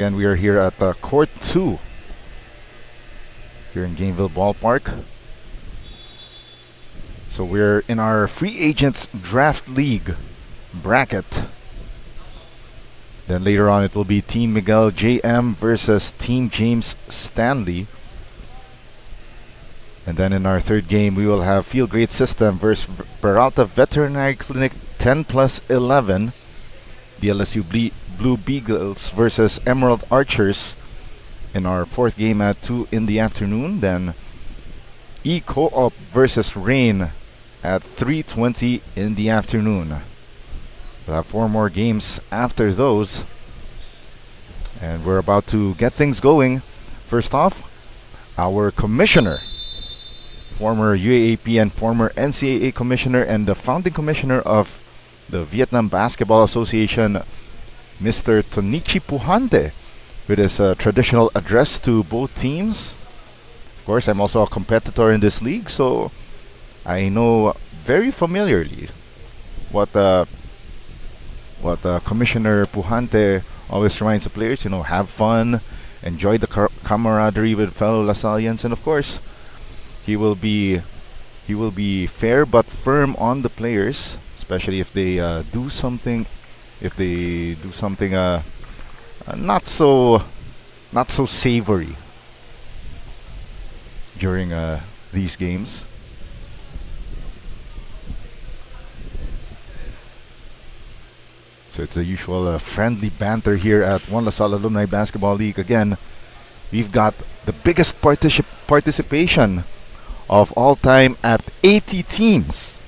And we are here at Court 2 here in Gameville Ballpark. So we're in our Free Agents Draft League bracket. Then later on it will be Team Miguel JM versus Team James Stanley. And then in our third game we will have Field Grade System versus Peralta Veterinary Clinic 10+11. The LSU Blue Beagles versus Emerald Archers in our fourth game at 2 in the afternoon. Then EcoOil versus Rain at 3:20 in the afternoon. We'll have 4 more games after those. And we're about to get things going. First off, our commissioner, former UAAP and former NCAA commissioner and the founding commissioner of the Vietnam Basketball Association, Mr. Tonichi Puhante, with his traditional address to both teams. Of course, I'm also a competitor in this league, so I know very familiarly what Commissioner Puhante always reminds the players. You know, have fun, enjoy the camaraderie with fellow Lasallians, and of course, he will be fair but firm on the players, especially if they do something not so savory during these games. So it's the usual friendly banter here at One LaSalle Alumni Basketball League. Again, we've got the biggest participation of all time at 80 teams.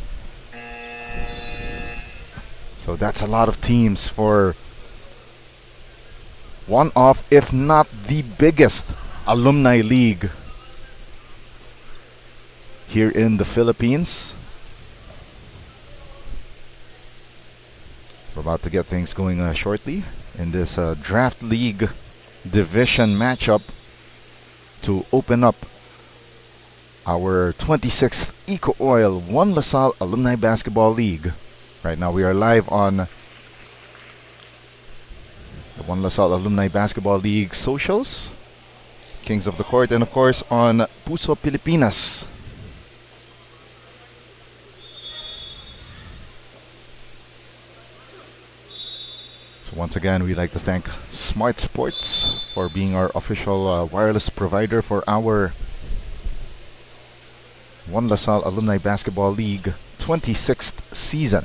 So that's a lot of teams for one of, if not the biggest, alumni league here in the Philippines. We're about to get things going shortly in this draft league division matchup to open up our 26th EcoOil One LaSalle Alumni Basketball League. Right now we are live on the One LaSalle Alumni Basketball League socials, Kings of the Court, and of course on Puso Pilipinas. So once again, we'd like to thank Smart Sports for being our official wireless provider for our One LaSalle Alumni Basketball League 26th season.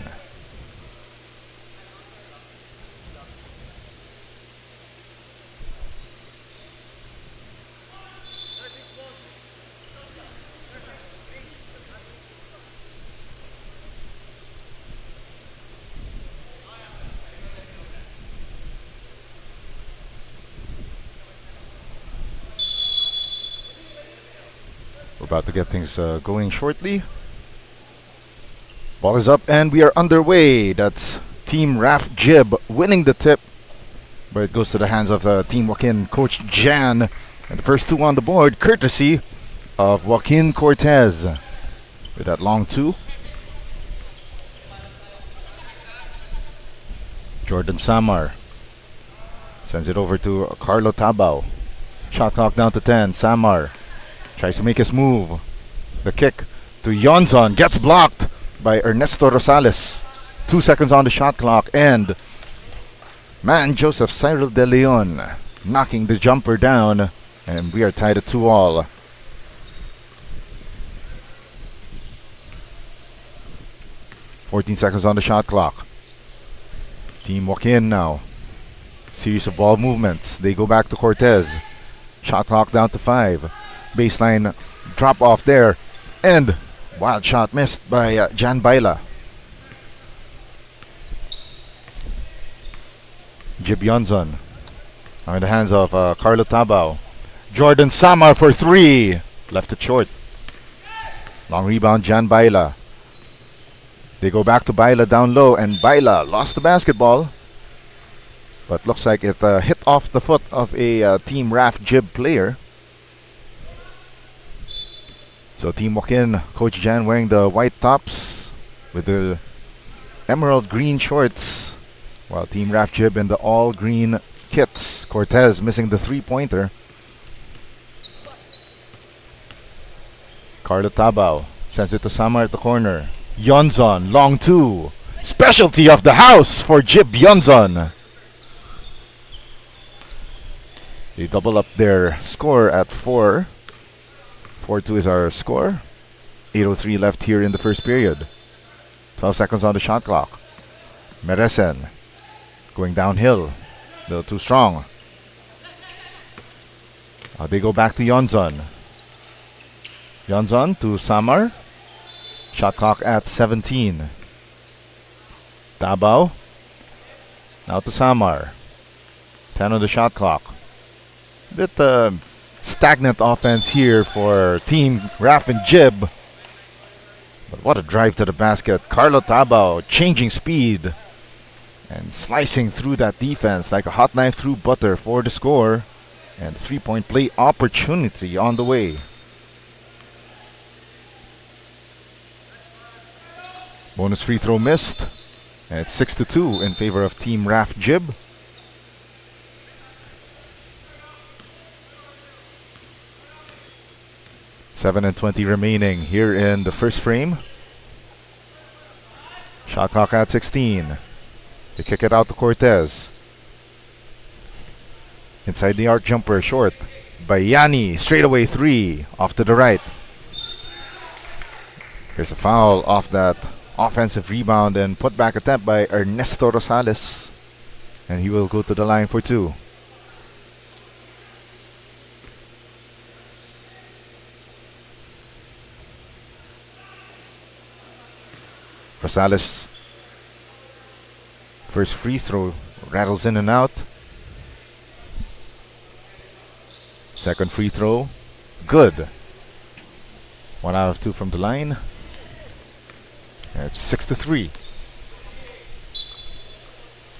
About to get things going shortly. Ball is up and we are underway. That's Team Raf Jib winning the tip, but it goes to the hands of Team Joaquin Coach Jan, and the first 2 on the board courtesy of Joaquin Cortez with that long 2. Jordan Samar sends it over to Carlo Tabao. Shot clock down to 10. Samar tries to make his move. The kick to Yonzon gets blocked by Ernesto Rosales. 2 seconds on the shot clock, and man Joseph Cyril De Leon knocking the jumper down, and we are tied at 2-all. .14 seconds on the shot clock. Team Joaquin now. Series of ball movements. They go back to Cortez. Shot clock down to 5. Baseline drop off there, and wild shot missed by Jan Baila. Jib Yonzon in the hands of Carlo Tabao. Jordan Samar for 3, left it short. Long rebound, Jan Baila. They go back to Baila down low, and Baila lost the basketball, but looks like it hit off the foot of a Team Raf Jib player. So Team Joaquin, Coach Jan wearing the white tops with the emerald green shorts, while Team Raf Jib in the all green kits, Cortez missing the three-pointer. Carlo Tabao sends it to Samar at the corner. Yonzon, long two. Specialty of the house for Jib Yonzon. They double up their score at 4. 4-2 is our score. 8:03 left here in the first period. 12 seconds on the shot clock. Meresen going downhill. A little too strong. They go back to Yonzon. Yonzon to Samar. Shot clock at 17. Tabao. Now to Samar. 10 on the shot clock. Bit stagnant offense here for Team Raf and Jib. But what a drive to the basket. Carlo Tabao changing speed and slicing through that defense like a hot knife through butter for the score. And a three-point play opportunity on the way. Bonus free throw missed. And it's 6-2 in favor of Team Raf Jib. Seven and 20 remaining here in the first frame. Shot clock at 16. They kick it out to Cortez. Inside the arc jumper, short. By Yanni, straightaway three, off to the right. Here's a foul off that offensive rebound and put back attempt by Ernesto Rosales. And he will go to the line for two. Rosales, first free throw, rattles in and out. Second free throw, good. 1 out of 2 from the line. And it's 6-3.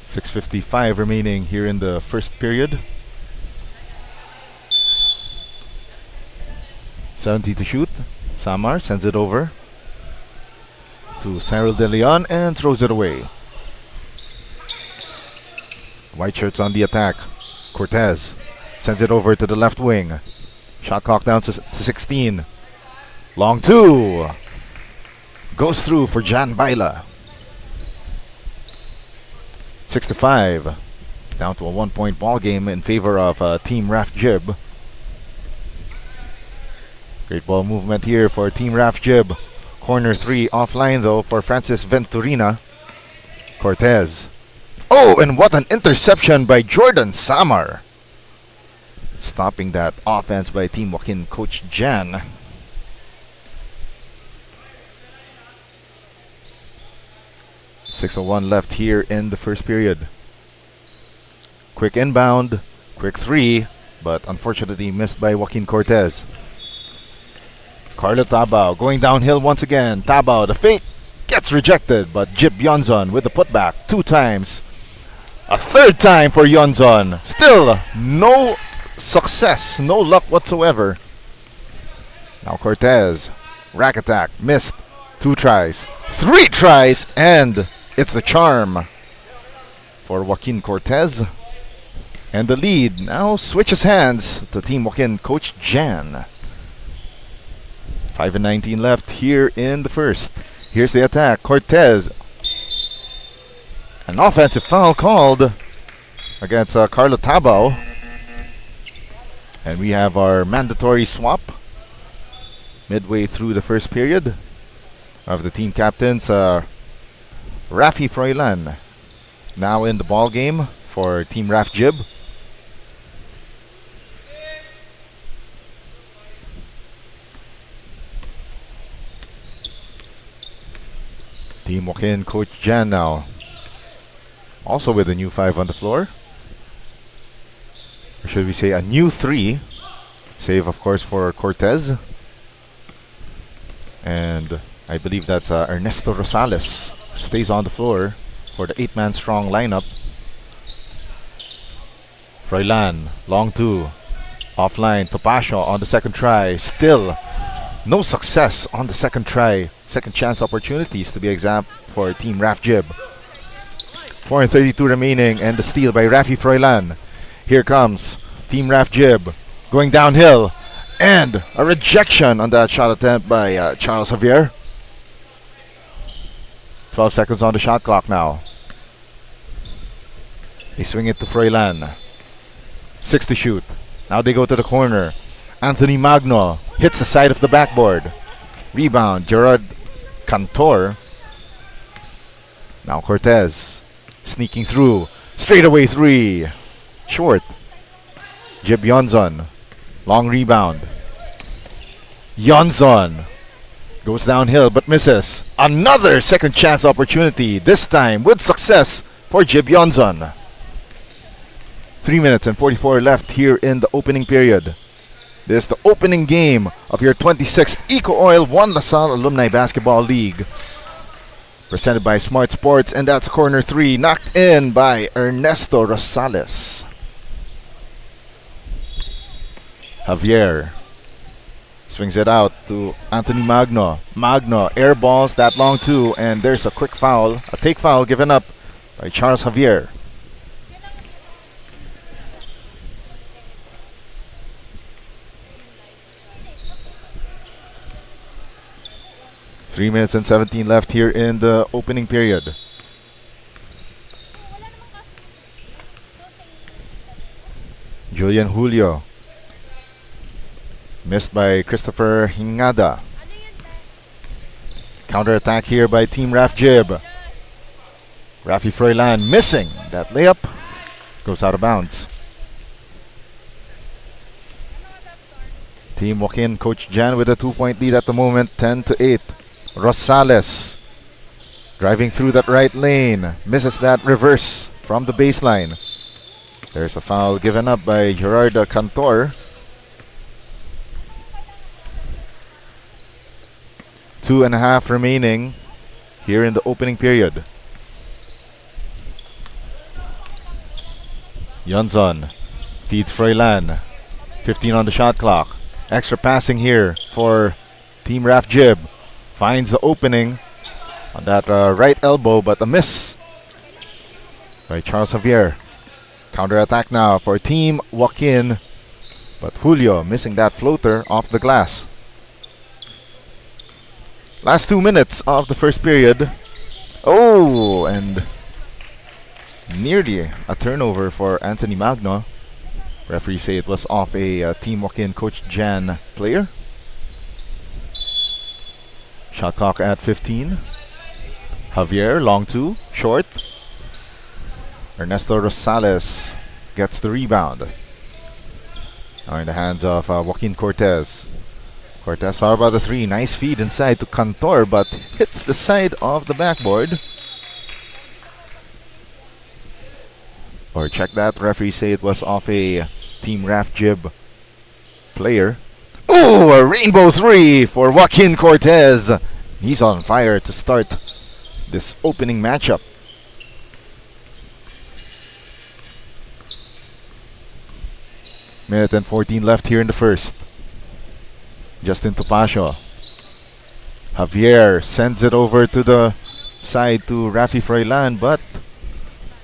6:55 remaining here in the first period. 70 to shoot. Samar sends it over to Cyril De Leon and throws it away. White shirts on the attack. Cortez sends it over to the left wing. Shot clock down to 16. Long two. Goes through for Jan Baila. 6-5. Down to a 1-point ball game in favor of Team Raf Jib. Great ball movement here for Team Raf Jib. Corner three offline though for Francis Venturina. Cortez. Oh, and what an interception by Jordan Samar. Stopping that offense by Team Joaquin Coach Jan. .601 left here in the first period. Quick inbound, quick three, but unfortunately missed by Joaquin Cortez. Carlo Tabao going downhill once again. Tabao, the fake, gets rejected, but Jib Yonzon with the putback 2 times. A third time for Yonzon. Still no success, no luck whatsoever. Now Cortez, rack attack, missed. 2 tries, 3 tries, and it's the charm for Joaquin Cortez. And the lead now switches hands to Team Joaquin Coach Jan. 5:19 left here in the first. Here's the attack. Cortez. An offensive foul called against Carlo Tabao. And we have our mandatory swap midway through the first period of the team captains. Rafi Froilan now in the ball game for Team Raf Jib. Team Joaquin Coach Jan now also with a new 5 on the floor. Or should we say a new 3. Save of course for Cortez. And I believe that's Ernesto Rosales stays on the floor for the 8-man strong lineup. Froilan, long 2. Offline, Topacio on the second try. Still no success on the second try. Second chance opportunities to be exact for Team Raf Jib. 4:32 remaining and the steal by Rafi Froilan. Here comes Team Raf Jib going downhill. And a rejection on that shot attempt by Charles Javier. 12 seconds on the shot clock now. They swing it to Froilan. 6 to shoot. Now they go to the corner. Anthony Magno hits the side of the backboard. Rebound, Gerard Cantor. Now Cortez sneaking through. Straightaway 3. Short. Jib Yonzon. Long rebound. Yonzon goes downhill but misses. Another second chance opportunity. This time with success for Jib Yonzon. 3 minutes and 44 left here in the opening period. This is the opening game of your 26th EcoOil 1 LaSalle Alumni Basketball League. Presented by Smart Sports, and that's corner 3, knocked in by Ernesto Rosales. Javier swings it out to Anthony Magno. Magno airballs that long too, and there's a quick foul, a take foul given up by Charles Javier. Three minutes and 17 left here in the opening period. Julian Julio. Missed by Christopher Hingada. Counter-attack here by Team Raf Jib. Rafi Froilan missing that layup. Goes out of bounds. Team Joaquin, Coach Jan with a 2-point lead at the moment, 10-8. Rosales driving through that right lane. Misses that reverse from the baseline. There's a foul given up by Gerard Cantor. 2.5 remaining here in the opening period. Yonzon feeds Froilan. 15 on the shot clock. Extra passing here for Team Raf Jib. Finds the opening on that right elbow, but a miss by Charles Javier. Counter attack now for Team Joaquin, but Julio missing that floater off the glass. Last 2 minutes of the first period. Oh, and nearly a turnover for Anthony Magno. Referee say it was off a Team Joaquin Coach Jan player. Shot clock at 15. Javier, long 2, short. Ernesto Rosales gets the rebound. Now in the hands of Joaquin Cortez. Cortez, how about the 3? Nice feed inside to Cantor, but hits the side of the backboard. Or check that, referee say it was off a Team Raf Jib player. Ooh, a rainbow 3 for Joaquin Cortez. He's on fire to start this opening matchup. Minute and 14 left here in the first. Justin Topacio. Javier sends it over to the side to Rafi Froilan, but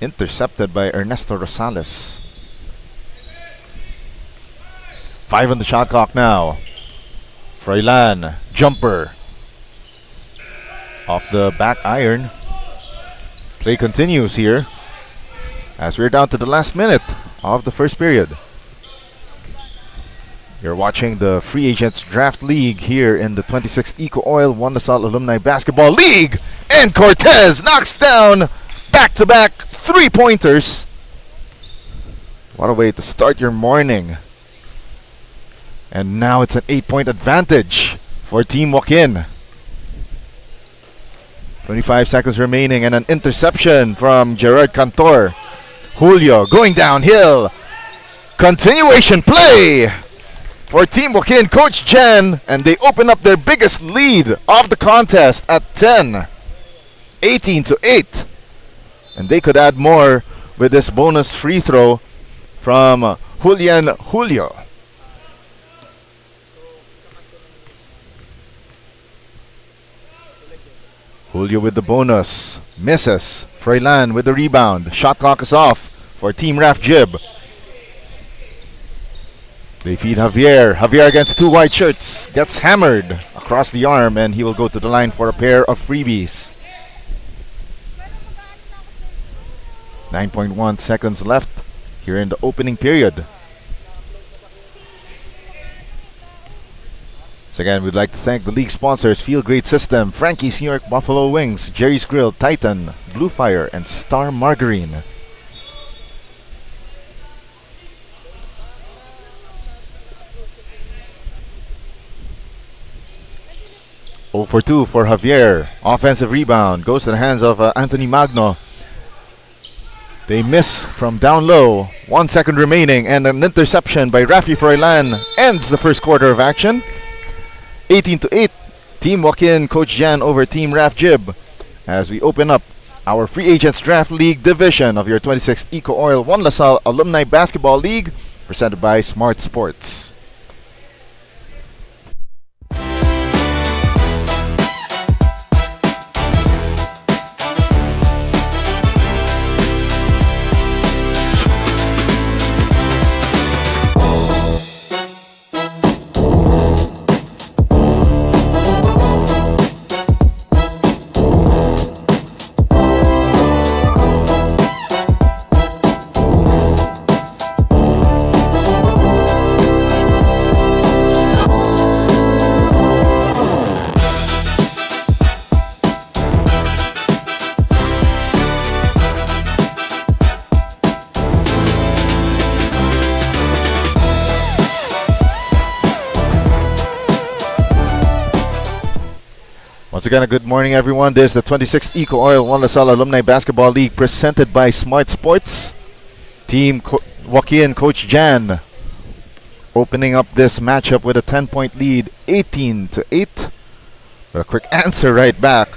intercepted by Ernesto Rosales. 5 on the shot clock now. Froilan, jumper. Off the back iron. Play continues here as we're down to the last minute of the first period. You're watching the Free Agents Draft League here in the 26th EcoOil 1 LaSalle Alumni Basketball League. And Cortez knocks down back-to-back 3-pointers. What a way to start your morning. And now it's an 8-point advantage for Team Joaquin. 25 seconds remaining and an interception from Gerard Cantor. Julio going downhill. Continuation play for Team Joaquin Coach Jan, and they open up their biggest lead of the contest at 10. 18-8. And they could add more with this bonus free throw from Julian Julio. Julio with the bonus. Misses. Froilan with the rebound. Shot clock is off for Team Raf Jib. They feed Javier. Javier against two white shirts. Gets hammered across the arm, and he will go to the line for a pair of freebies. 9.1 seconds left here in the opening period. So again, we'd like to thank the league sponsors: Feel Great System, Frankie's New York Buffalo Wings, Jerry's Grill, Titan, Blue Fire, and Star Margarine. Oh for 2 for Javier. Offensive rebound goes to the hands of Anthony Magno. They miss from down low. 1 second remaining, and an interception by Rafi Froilan ends the first quarter of action. 18-8. Team Walk-In Coach Jan over Team Raf Jib as we open up our Free Agents Draft League division of your 26th EcoOil One LaSalle Alumni Basketball League, presented by Smart Sports. Once again, a good morning, everyone. This is the 26th EcoOil One LaSalle Alumni Basketball League presented by Smart Sports. Team Walk-In Coach Jan opening up this matchup with a 10-point lead, 18-8. But a quick answer right back.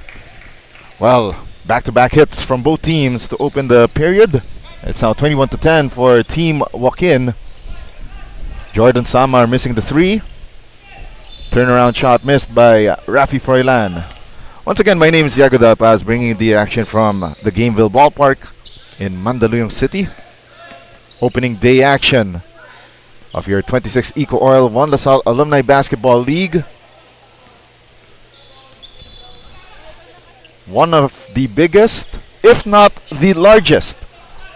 Well, back-to-back hits from both teams to open the period. It's now 21-10 for Team Walk-In. Jordan Samar missing the three. Turnaround shot missed by Rafi Froilan. Once again, my name is Yago Del Paz, bringing the action from the Gameville Ballpark in Mandaluyong City. Opening day action of your 26th EcoOil One LaSalle Alumni Basketball League. One of the biggest, if not the largest,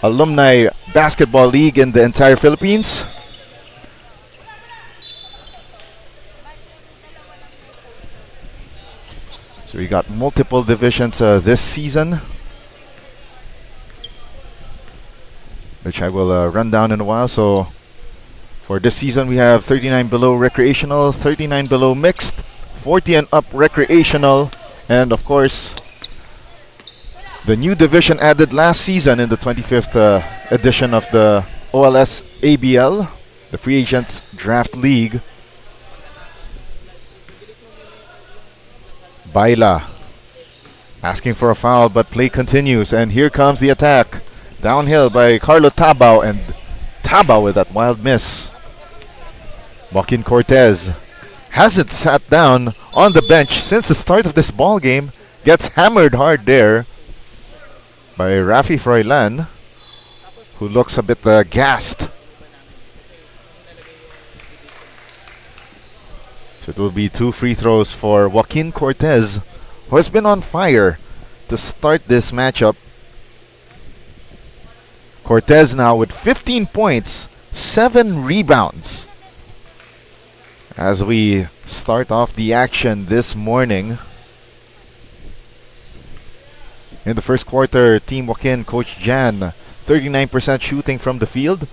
alumni basketball league in the entire Philippines. So we got multiple divisions this season, which I will run down in a while. So for this season, we have 39 below recreational, 39 below mixed, 40 and up recreational, and of course, the new division added last season in the 25th edition of the OLS ABL, the Free Agents Draft League. Baila asking for a foul, but play continues, and here comes the attack. Downhill by Carlo Tabao, and Tabao with that wild miss. Joaquin Cortez hasn't sat down on the bench since the start of this ball game. Gets hammered hard there by Rafi Froilan, who looks a bit gassed. So it will be 2 free throws for Joaquin Cortez, who has been on fire to start this matchup. Cortez now with 15 points, 7 rebounds. As we start off the action this morning. In the first quarter, Team Joaquin Coach Jan, 39% shooting from the field,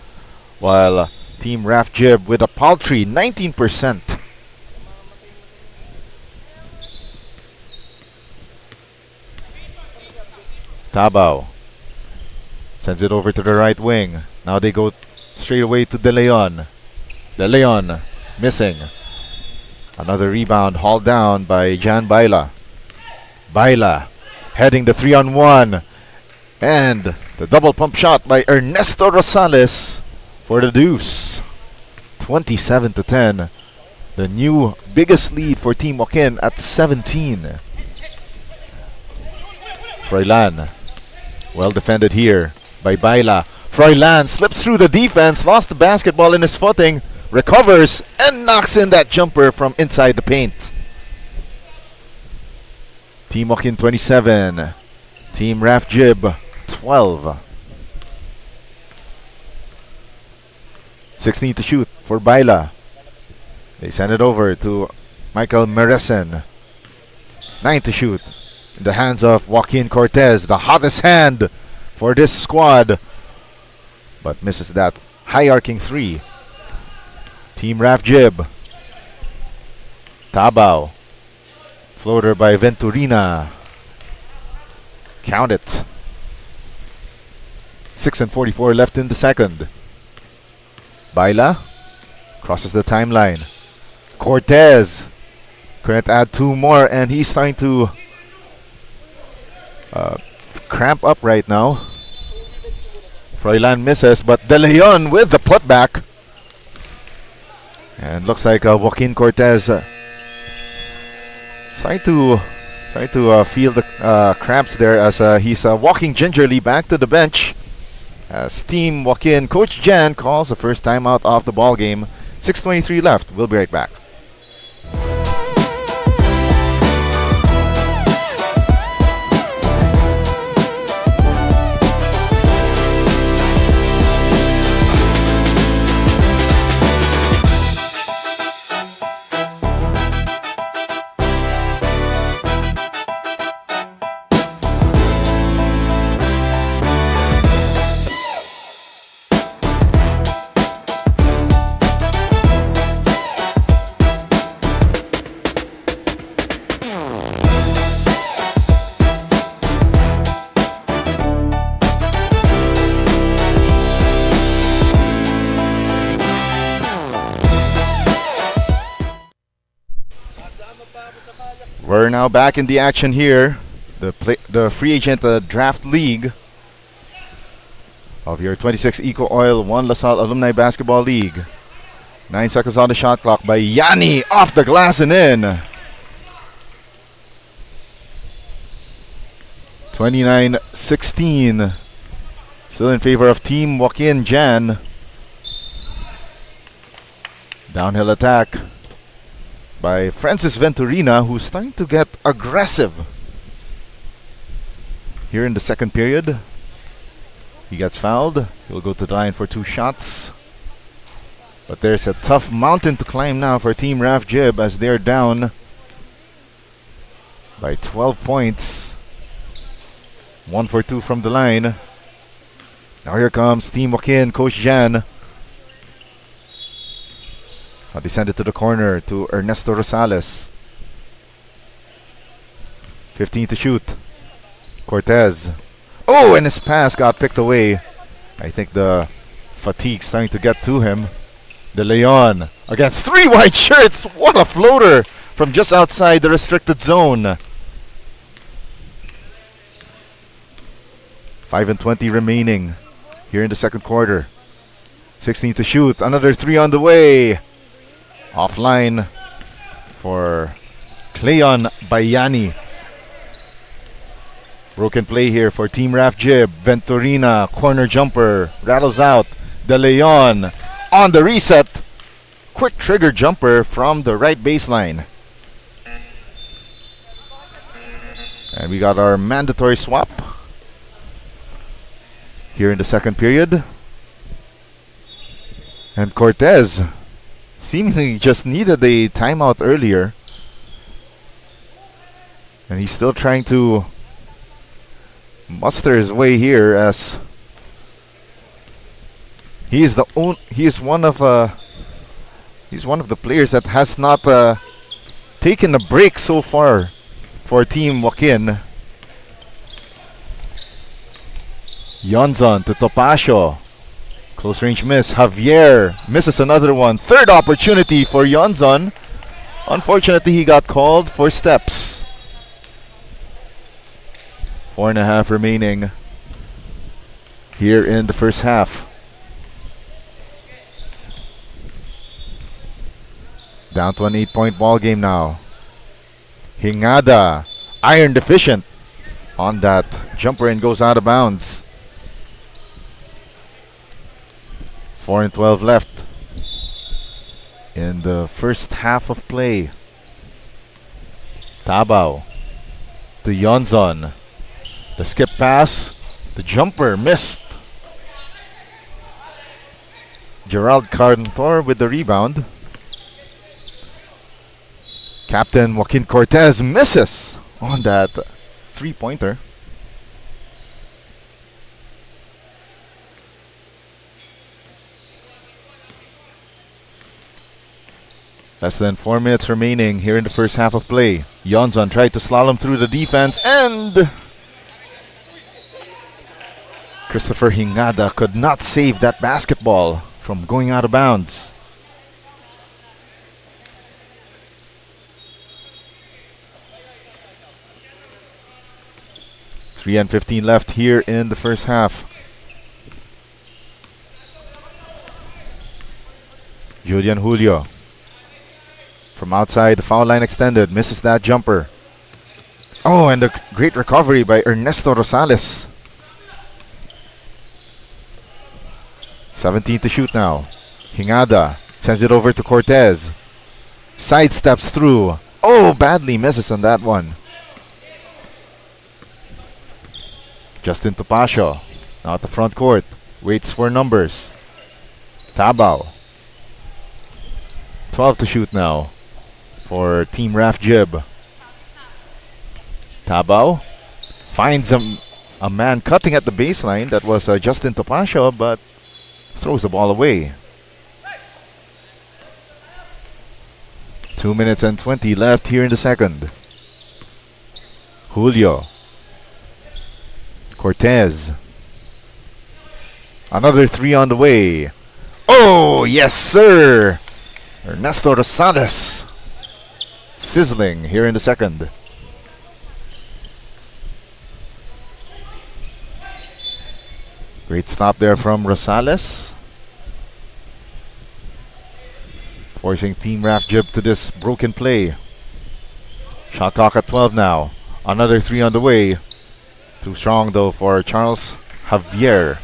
while Team Raf Jib with a paltry 19%. Tabao sends it over to the right wing. Now they go straight away to De Leon. De Leon missing. Another rebound hauled down by Jan Baila. Baila heading the 3-on-1. And the double pump shot by Ernesto Rosales for the deuce. 27-10. The new biggest lead for Team Joaquin at 17. Froilan. Well defended here by Baila. Froilan slips through the defense, lost the basketball in his footing, recovers and knocks in that jumper from inside the paint. Team Joaquin 27, Team Raf Jib 12. 16 to shoot for Baila. They send it over to Michael Meresen. 9 to shoot in the hands of Joaquin Cortez, the hottest hand for this squad, but misses that high arcing 3. Team Raf Jib. Tabao. Floater by Venturina. Count it. 6:44 left in the second. Baila crosses the timeline. Cortez couldn't add 2 more, and he's trying to cramp up right now. Froilan misses, but De Leon with the putback. And looks like Joaquin Cortez trying to feel the cramps there as he's walking gingerly back to the bench. As Team Joaquin, Coach Jan calls the first timeout of the ball game. 6:23 left. We'll be right back. We're now back in the action here. The free agent draft league of your 26 EcoOil 1 LaSalle Alumni Basketball League. 9 seconds on the shot clock by Yanni, off the glass and in. 29-16. Still in favor of Team Joaquin Jan. Downhill attack by Francis Venturina, who's starting to get aggressive here in the second period. He gets fouled. He'll go to the line for 2 shots. But there's a tough mountain to climb now for Team Raf Jib as they're down by 12 points. 1 for 2 from the line. Now here comes Team Joaquin, Coach Jan. Now they send it to the corner to Ernesto Rosales. 15 to shoot. Cortez. Oh, and his pass got picked away. I think the fatigue's starting to get to him. De Leon against 3 white shirts. What a floater from just outside the restricted zone. 5:20 remaining here in the second quarter. 16 to shoot. Another 3 on the way. Offline for Cleon Bayani. Broken play here for Team Raf Jib. Venturina, corner jumper, rattles out. De Leon on the reset. Quick trigger jumper from the right baseline. And we got our mandatory swap here in the second period. And Cortez seemingly just needed a timeout earlier. And he's still trying to muster his way here as he's one of the players that has not taken a break so far for Team Joaquin. Yonzon to Topacio. Close range miss. Javier misses another one. Third opportunity for Yonzon. Unfortunately, he got called for steps. 4.5 remaining here in the first half. Down to an 8-point ball game now. Hingada, iron deficient on that jumper and goes out of bounds. 4:12 left. in the first half of play. Tabao to Yonzon. The skip pass. The jumper missed. Gerald Cantor with the rebound. Captain Joaquin Cortez misses on that three-pointer. Less than 4 minutes remaining here in the first half of play. Yonzon tried to slalom through the defense, and Christopher Hingada could not save that basketball from going out of bounds. Three and 15 left here in the first half. Julian Julio from outside the foul line extended, misses that jumper. Oh, and a great recovery by Ernesto Rosales. 17 to shoot now. Hingada sends it over to Cortez. Sidesteps through. Oh, badly misses on that one. Justin Topacio now at the front court. Waits for numbers. Tabao. 12 to shoot now for Team Raf Jib. Tabao finds a man cutting at the baseline. That was Justin Topacio, but throws the ball away. 2 minutes and 20 left here in the second. Julio. Cortez. Another three on the way. Oh, yes, sir! Ernesto Rosales. Sizzling here in the second. Great stop there from Rosales. Forcing Team Raf Jib to this broken play. Shot clock at 12 now. Another three on the way. Too strong though for Charles Javier.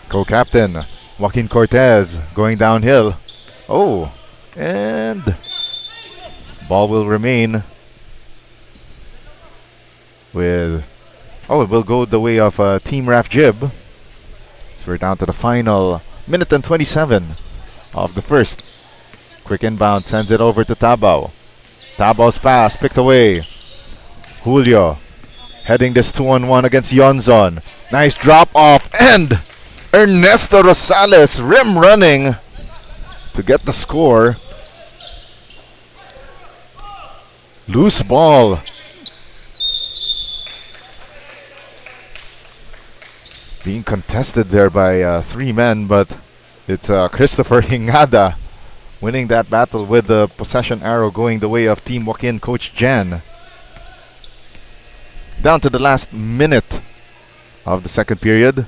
Co-captain Joaquin Cortez going downhill. Oh, and ball will remain with... Oh, it will go the way of Team Raf Jib. So we're down to the final minute and 27 of the first. Quick inbound, sends it over to Tabao. Tabao's pass picked away. Julio heading this 2-on-1 against Yonzon. Nice drop off, and Ernesto Rosales rim running to get the score. Loose ball. Being contested there by three men, but it's Christopher Hingada winning that battle with the possession arrow going the way of Team Joaquin Coach Jan. Down to the last minute of the second period.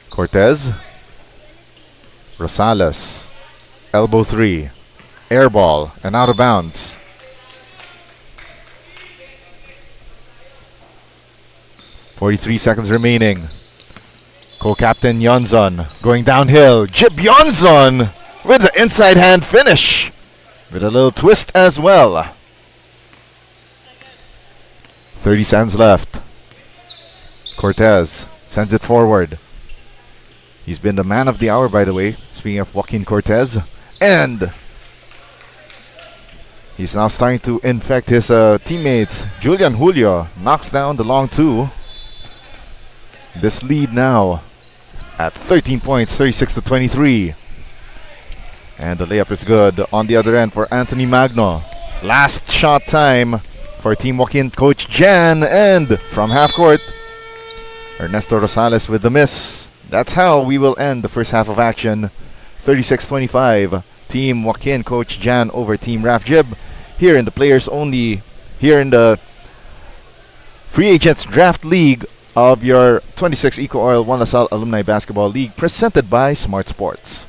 Cortez. Rosales. Elbow three. Air ball and out of bounds. .43 seconds remaining. Co-captain Yonzon going downhill. Jib Yonzon with the inside hand finish. With a little twist as well. 30 seconds left. Cortez sends it forward. He's been the man of the hour, by the way. Speaking of Joaquin Cortez. And he's now starting to infect his teammates. Julian Julio knocks down the long two. This lead now at 13 points, 36 to 23. And the layup is good on the other end for Anthony Magno. Last shot time for Team Joaquin Coach Jan. And from half court, Ernesto Rosales with the miss. That's how we will end the first half of action. 36-25. Team Joaquin Coach Jan over Team Raf Jib. Here in the players only, here in the Free Agents Draft League of your 26 EcoOil One LaSalle Alumni Basketball League, presented by Smart Sports.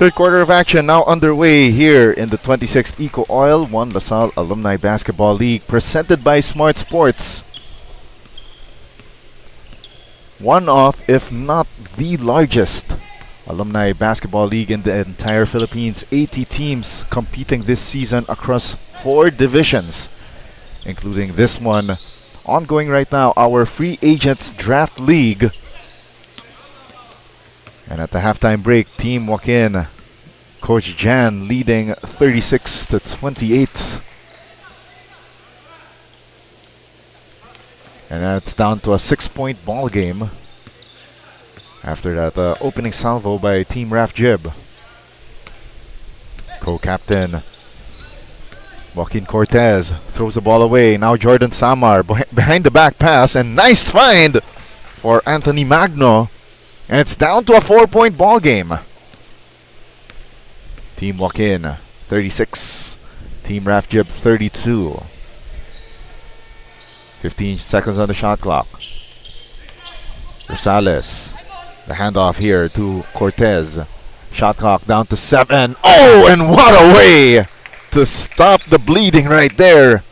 Third quarter of action now underway here in the 26th EcoOil 1 LaSalle Alumni Basketball League presented by Smart Sports. One of, if not the largest, alumni basketball league in the entire Philippines. 80 teams competing this season across 4 divisions, including this one ongoing right now, our Free Agents Draft League. And at the halftime break, Team Joaquin, Coach Jan leading 36-28. And that's down to a 6-point ball game after that opening salvo by Team Raf Jib. Co-captain Joaquin Cortez throws the ball away. Now Jordan Samar behind the back pass, and nice find for Anthony Magno. And it's down to a 4-point ball game. Team Joaquin 36, Team Raf Jib 32. 15 seconds on the shot clock. Rosales, the handoff here to Cortez. Shot clock down to 7. Oh, and what a way to stop the bleeding right there.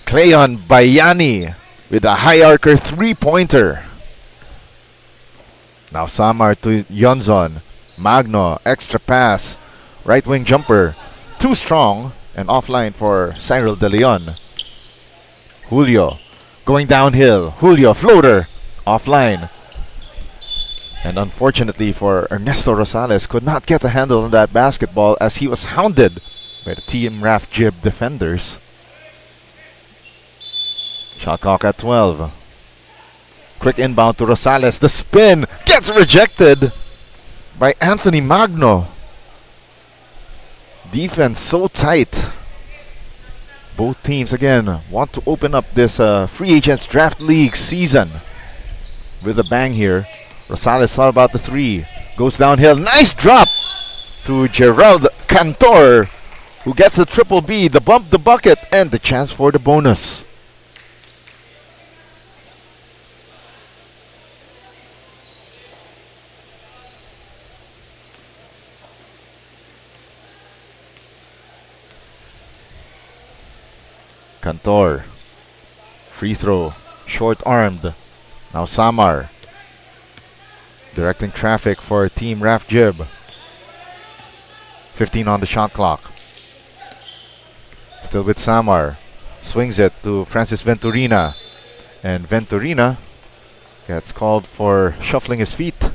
Cleon Bayani with a high arcer 3-pointer. Now Samar to Yonzon. Magno, extra pass. Right wing jumper. Too strong and offline for Cyril De Leon. Julio going downhill. Julio floater offline. And unfortunately for Ernesto Rosales, could not get a handle on that basketball as he was hounded by the Team Raf Jib defenders. Shot clock at 12. Quick inbound to Rosales. The spin gets rejected by Anthony Magno. Defense so tight. Both teams again want to open up this Free Agents Draft League season with a bang here. Rosales thought about the 3. Goes downhill. Nice drop to Gerald Cantor, who gets the triple B, the bump, the bucket, and the chance for the bonus. Cantor. Free throw. Short-armed. Now Samar. Directing traffic for Team Raf Jib. 15 on the shot clock. Still with Samar. Swings it to Francis Venturina. And Venturina gets called for shuffling his feet.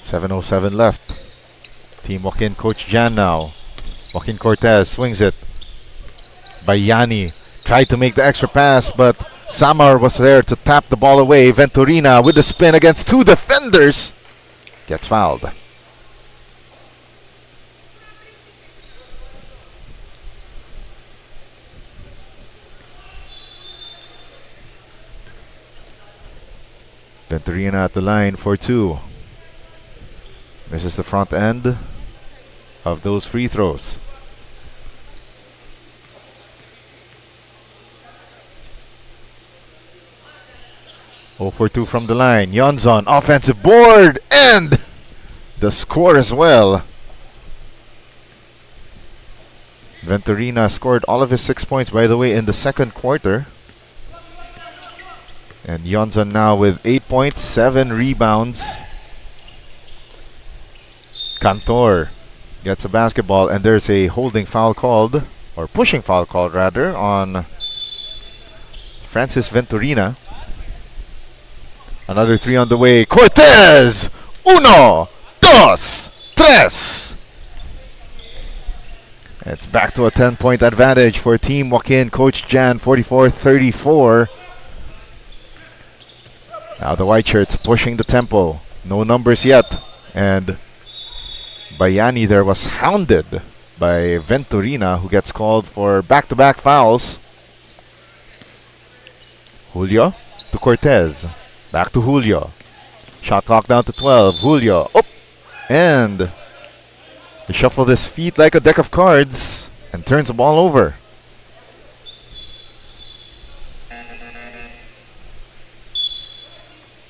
.707 left. Team Joaquin, Coach Jan now. Joaquin Cortez swings it. Bayani tried to make the extra pass, but Samar was there to tap the ball away. Venturina with the spin against 2 defenders. Gets fouled. Venturina at the line for 2. This is the front end of those free throws. Oh for 2 from the line. Yonzon, offensive board, and the score as well. Venturina scored all of his 6 points, by the way, in the second quarter. And Yonzon now with 8 points, 7 rebounds. Cantor gets a basketball, and there's a holding foul called, or pushing foul called rather, on Francis Venturina. Another 3 on the way. Cortez! 1, 2, 3. It's back to a 10-point advantage for Team Joaquin. Coach Jan, 44-34. Now the white shirts pushing the tempo. No numbers yet. And Bayani there was hounded by Venturina, who gets called for back-to-back fouls. Julio to Cortez. Back to Julio. Shot clock down to 12. Julio up, and he shuffled his feet like a deck of cards and turns the ball over.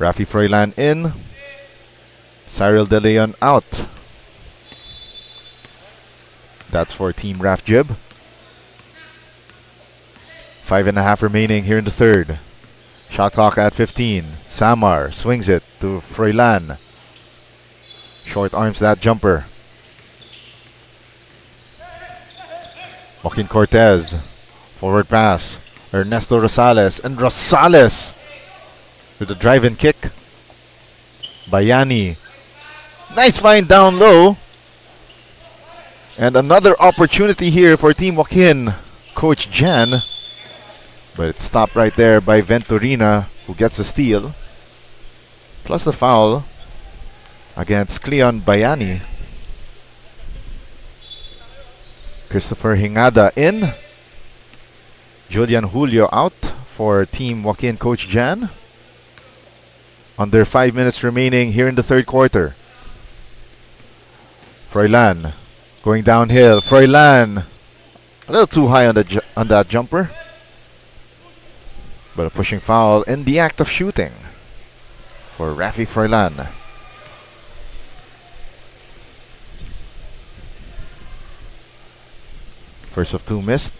Rafi Froilan in. Cyril De Leon out. That's for Team Raf Jib. 5.5 remaining here in the third. Shot clock at 15. Samar swings it to Froilan. Short arms that jumper. Joaquin Cortez. Forward pass. Ernesto Rosales. And Rosales with a drive-in kick. Bayani. Nice find down low. And another opportunity here for Team Joaquin. Coach Jan. But it's stopped right there by Venturina, who gets a steal. Plus the foul against Cleon Bayani. Christopher Hingada in. Julian Julio out for Team Joaquin Coach Jan. Under 5 minutes remaining here in the third quarter. Froilan going downhill. Froilan a little too high on that jumper. But a pushing foul in the act of shooting for Rafi Froilan. First of two missed.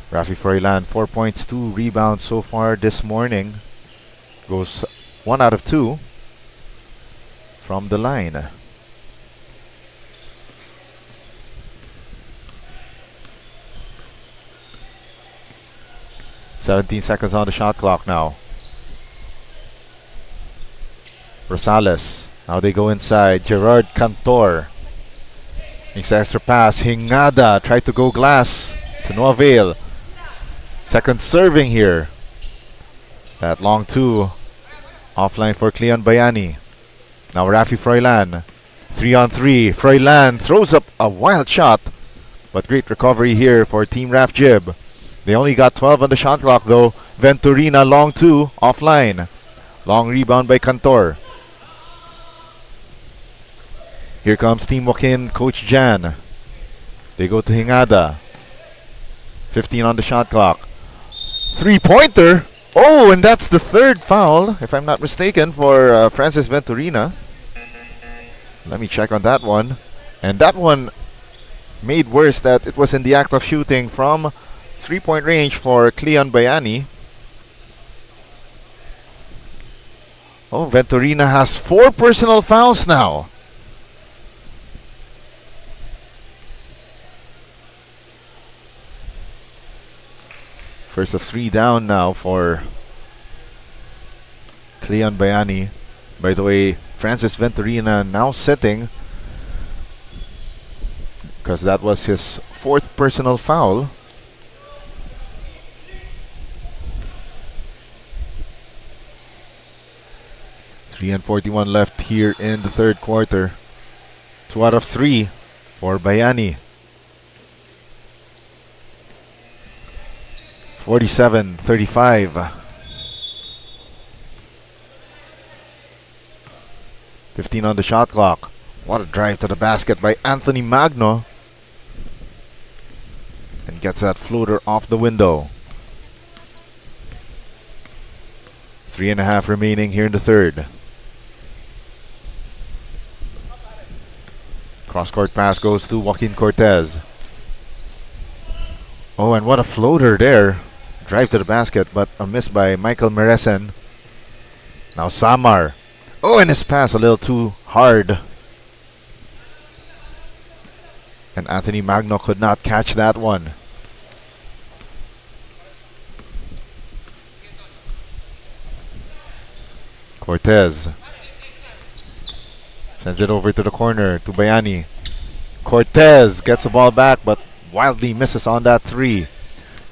Rafi Froilan, 4 points, 2 rebounds so far this morning. Goes 1 out of 2 from the line. "17 seconds on the shot clock now. Rosales. Now they go inside. Gerard Cantor. Makes the extra pass. Hingada tried to go glass. To no avail. Second serving here. That long two. Offline for Cleon Bayani. Now Rafi Froilan. 3-on-3. Froilan throws up a wild shot. But great recovery here for Team Raf Jib. They only got 12 on the shot clock though. Venturina long two. Offline. Long rebound by Cantor. Here comes Team Joaquin Coach Jan. They go to Hingada. 15 on the shot clock. Three-pointer. Oh, and that's the third foul, if I'm not mistaken, for Francis Venturina. Let me check on that one. And that one made worse that it was in the act of shooting from 3-point range for Cleon Bayani. Oh, Venturina has 4 personal fouls now. First of 3 down now for Cleon Bayani. By the way, Francis Venturina now sitting because that was his 4th personal foul. .41 left here in the third quarter. 2 out of 3 for Bayani. 47-35. 15 on the shot clock. What a drive to the basket by Anthony Magno. And gets that floater off the window. 3.5 remaining here in the third. Cross-court pass goes to Joaquin Cortez. Oh, and what a floater there. Drive to the basket, but a miss by Michael Meresen. Now Samar. Oh, and his pass a little too hard. And Anthony Magno could not catch that one. Cortez sends it over to the corner to Bayani. Cortez gets the ball back, but wildly misses on that 3.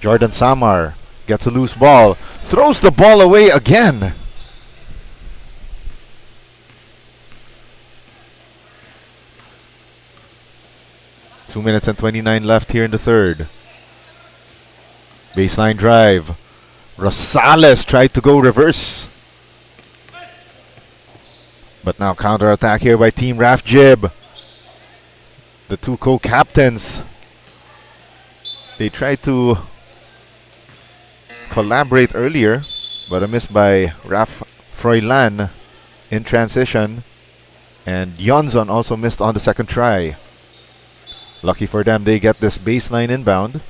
Jordan Samar gets a loose ball, throws the ball away again. Two minutes and 29 left here in the third. Baseline drive. Rosales tried to go reverse. But now counter-attack here by Team Raf Jib. The two co-captains. They tried to collaborate earlier. But a miss by Raf Froilan in transition. And Jonson also missed on the second try. Lucky for them, they get this baseline inbound.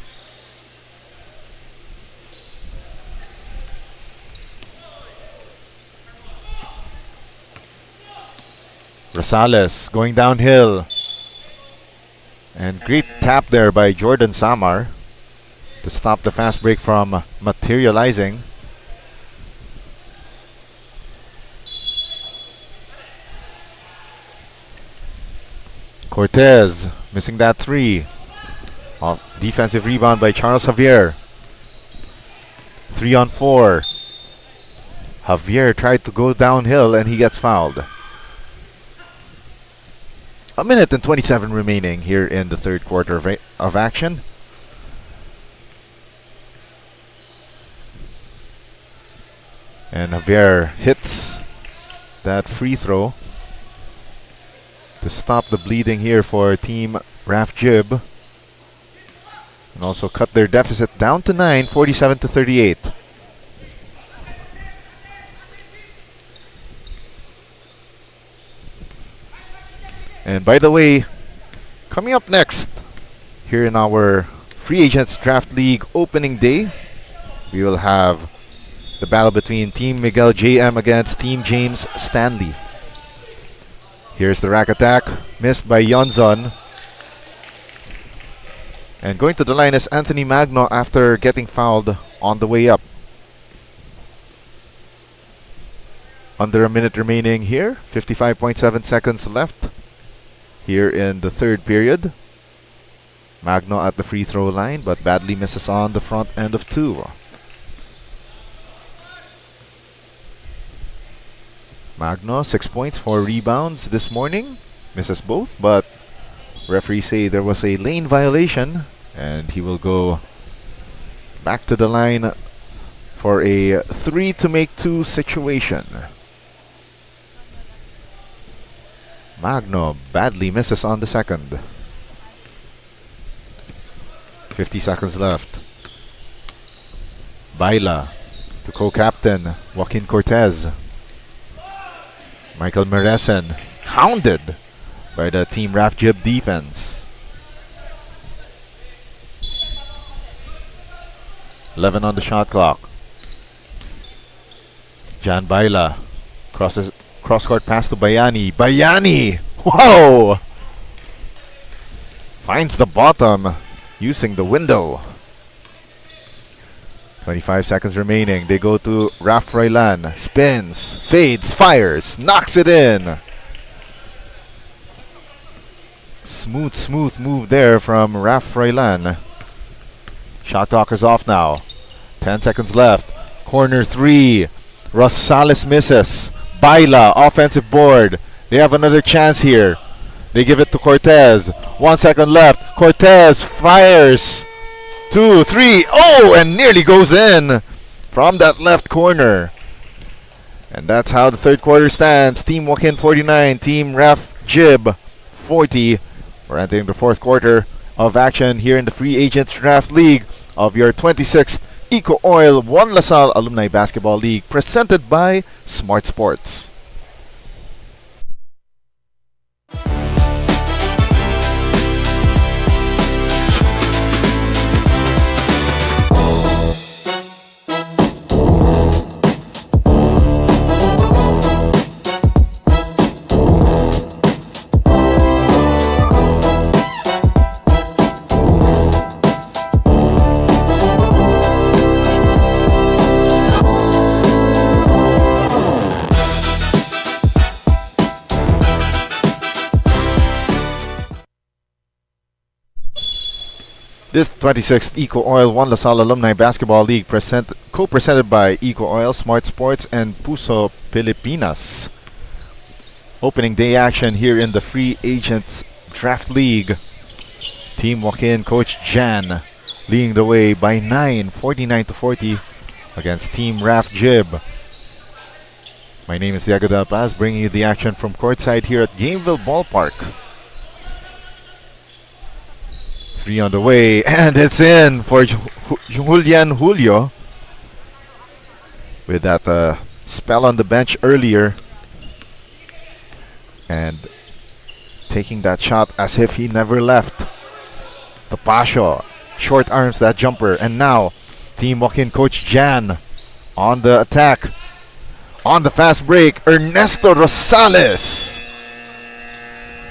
Rosales going downhill. And great tap there by Jordan Samar to stop the fast break from materializing. Cortez missing that three. Defensive rebound by Charles Javier. 3 on 4. Javier tried to go downhill and he gets fouled. A minute and 27 remaining here in the third quarter of action. And Javier hits that free throw to stop the bleeding here for Team Raf Jib. And also cut their deficit down to 9, 47 to 38. And by the way, coming up next, here in our Free Agents Draft League opening day, we will have the battle between Team Miguel JM against Team James Stanley. Here's the rack attack, missed by Jonson. And going to the line is Anthony Magno after getting fouled on the way up. Under a minute remaining here, 55.7 seconds left here in the third period. Magno at the free throw line, but badly misses on the front end of two. Magno, 6 points, 4 rebounds this morning. Misses both, but referees say there was a lane violation and he will go back to the line for a 3 to make 2 situation. Magno badly misses on the second. 50 seconds left. Baila to co-captain Joaquin Cortez. Michael Meresen hounded by the Team Raf Jib defense. 11 on the shot clock. Jan Baila cross-court pass to Bayani. Bayani! Whoa! Finds the bottom using the window. 25 seconds remaining. They go to Raf Froilan. Spins, fades, fires, knocks it in. Smooth move there from Raf Froilan. Shot clock is off now. 10 seconds left. Corner 3. Rosales misses. Baila, offensive board. They have another chance here. They give it to Cortez. 1 second left. Cortez fires. 2, 3. Oh, and nearly goes in from that left corner. And that's how the third quarter stands. Team Joaquin 49, Team Raf Jib 40. We're entering the fourth quarter of action here in the Free Agents Draft League of your 26th EcoOil One LaSalle Alumni Basketball League, presented by Smart Sports. This 26th EcoOil One LaSalle Alumni Basketball League co-presented by EcoOil, Smart Sports, and Puso Pilipinas. Opening day action here in the Free Agents Draft League. Team Joaquin, Coach Jan, leading the way by 9, 49 to 40 against Team Raf Jib. My name is Diego Del Paz, bringing you the action from courtside here at Gameville Ballpark. 3 on the way, and it's in for Julian Julio. with that spell on the bench earlier and taking that shot as if he never left. Tapasio short arms that jumper, and now Team walk-in coach Jan on the attack. On the fast break, Ernesto Rosales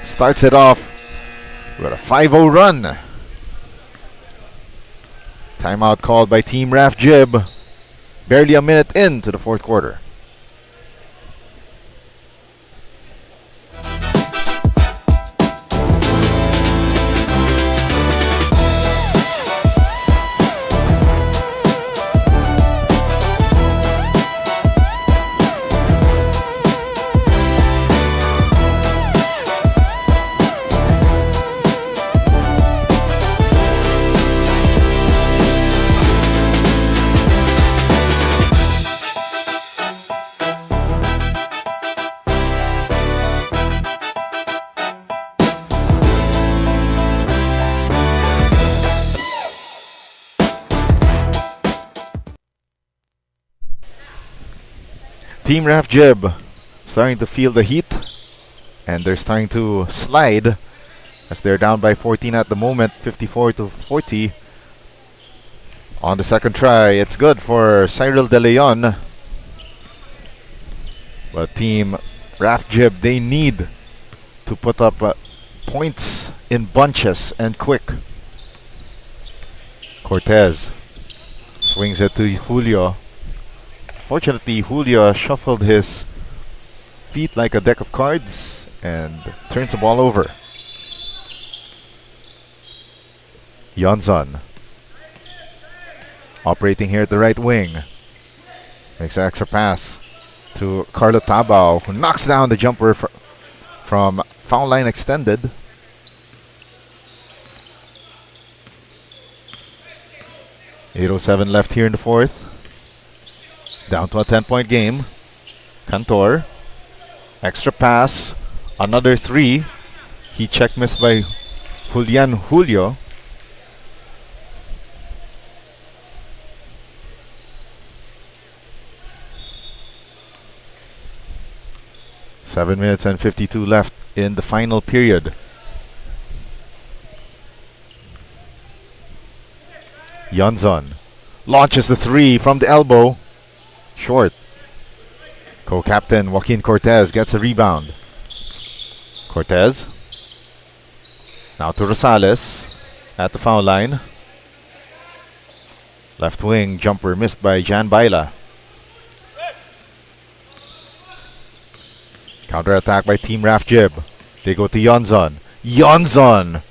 starts it off with a 5-0 run. Timeout called by Team Raf Jib. Barely a minute into the fourth quarter. Team Raf Jib starting to feel the heat, and they're starting to slide as they're down by 14 at the moment, 54-40. On the second try, it's good for Cyril De Leon. But Team Raf Jib, they need to put up points in bunches and quick. Cortez swings it to Julio. Fortunately, Julio shuffled his feet like a deck of cards and turns the ball over. Jonson operating here at the right wing. Makes an extra pass to Carlo Tabao, who knocks down the jumper from foul line extended. .807 left here in the fourth. Down to a 10-point game. Cantor. Extra pass. Another three. He check missed by Julian Julio. Seven minutes and 52 left in the final period. Jonson launches the three from the elbow. Short. Co-captain Joaquin Cortez gets a rebound. Cortez. Now to Rosales at the foul line. Left wing jumper missed by Jan Baila. Counter attack by Team Raf Jib. They go to Jonson. Jonson!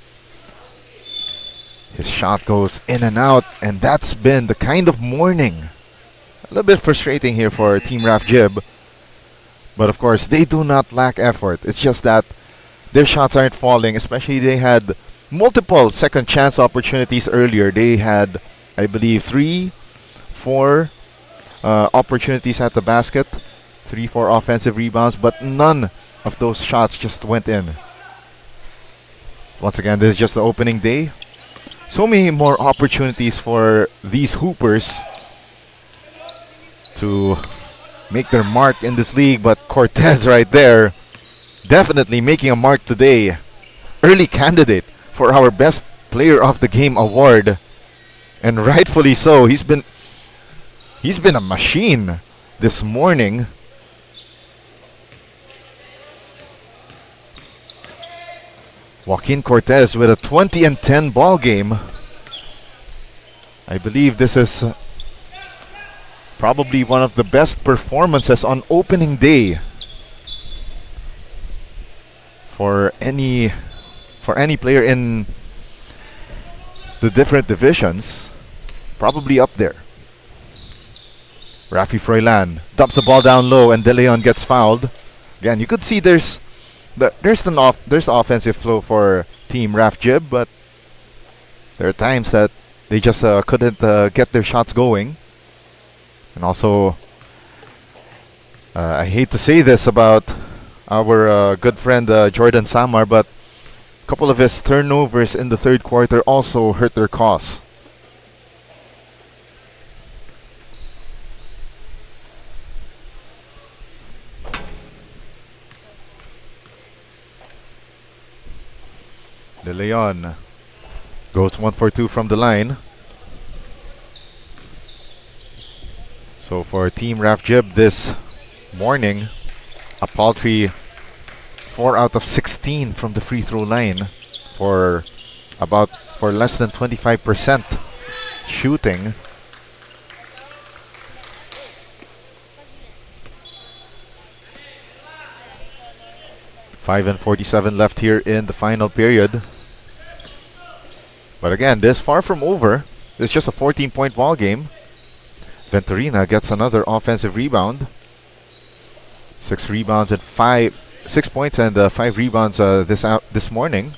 His shot goes in and out, and that's been the kind of morning. A little bit frustrating here for Team Raf Jib. But of course, they do not lack effort. It's just that their shots aren't falling, especially they had multiple second chance opportunities earlier. They had, I believe, 3-4 opportunities at the basket. 3-4 offensive rebounds, but none of those shots just went in. Once again, this is just the opening day. So many more opportunities for these hoopers to make their mark in this league, but Cortez right there definitely making a mark today. Early candidate for our best player of the game award, and rightfully so. He's been a machine this morning. Joaquin Cortez with a 20-10 ball game. I believe this is probably one of the best performances on opening day for any player in the different divisions. Probably up there. Rafi Froilan dumps the ball down low, and De Leon gets fouled. Again, you could see there's offensive flow for Team Raf Jib, but there are times that they just couldn't get their shots going. And also, I hate to say this about our good friend Jordan Samar, but a couple of his turnovers in the third quarter also hurt their cause. De Leon goes 1 for 2 from the line. So for Team Raf Jib this morning, a paltry 4 out of 16 from the free throw line for less than 25% shooting. Five and 47 left here in the final period. But again, this far from over. It's just a 14-point ball game. Venturina gets another offensive rebound. 6 points and 5 rebounds this morning.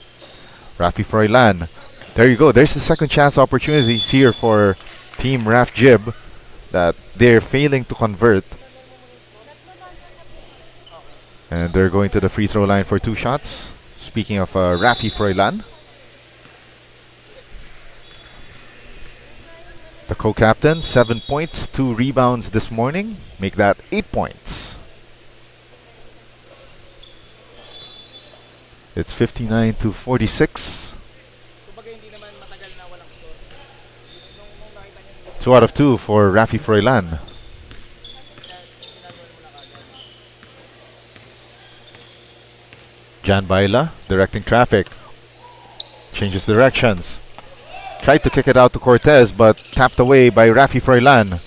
Rafi Froilan. There you go. There's the second chance opportunities here for Team Raf Jib that they're failing to convert. And they're going to the free throw line for 2 shots. Speaking of Rafi Froilan. The co-captain, 7 points, 2 rebounds this morning. Make that 8 points. It's 59-46. 2 out of 2 for Rafi Froilan. Jan Baila directing traffic. Changes directions. Tried to kick it out to Cortez, but tapped away by Rafi Froilan.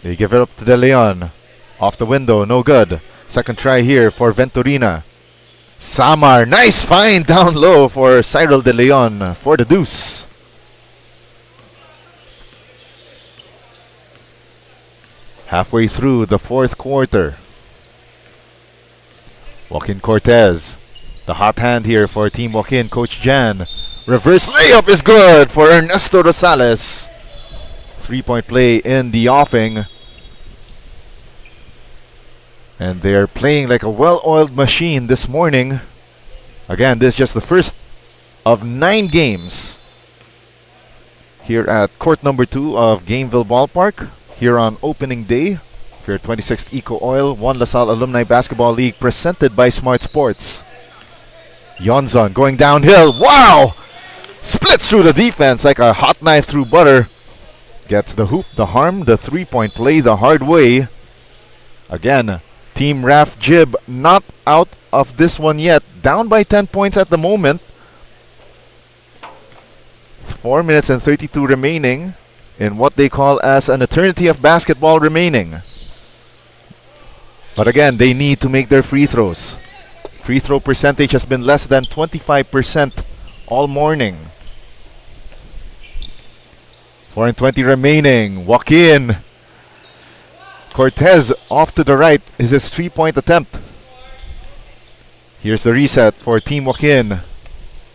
They give it up to De Leon. Off the window, no good. Second try here for Venturina. Samar, nice find down low for Cyril De Leon for the deuce. Halfway through the 4th quarter. Joaquin Cortez. The hot hand here for Team Joaquin, Coach Jan. Reverse layup is good for Ernesto Rosales. 3-point play in the offing. And they're playing like a well-oiled machine this morning. Again, this is just the first of 9 games here at court number 2 of Gameville Ballpark. Here on opening day for your 26th EcoOil 1 LaSalle Alumni Basketball League presented by Smart Sports. Yonzon going downhill. Wow! Splits through the defense like a hot knife through butter. Gets the hoop, the harm, the 3-point play the hard way. Again, Team Raf Jib not out of this one yet. Down by 10 points at the moment. 4 minutes and 32 remaining in what they call as an eternity of basketball remaining. But again, they need to make their free throws. Free throw percentage has been less than 25% all morning. 4 and 20 remaining. Joaquin Cortez off to the right is his 3-point attempt. Here's the reset for Team Joaquin.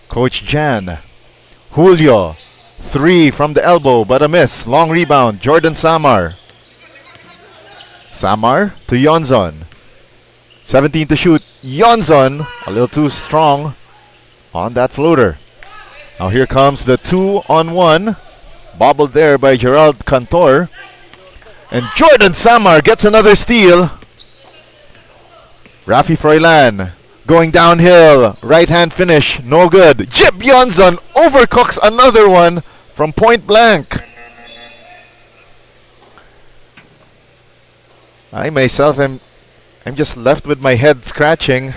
Coach Jan. Julio. 3 from the elbow, but a miss. Long rebound. Jordan Samar. Samar to Yonzon. 17 to shoot. Yonzon, a little too strong on that floater. Now here comes the 2-on-1. Bobbled there by Gerald Cantor. And Jordan Samar gets another steal. Rafi Froilan going downhill. Right hand finish. No good. Jib Yonzon overcooks another one from point blank. I myself am just left with my head scratching.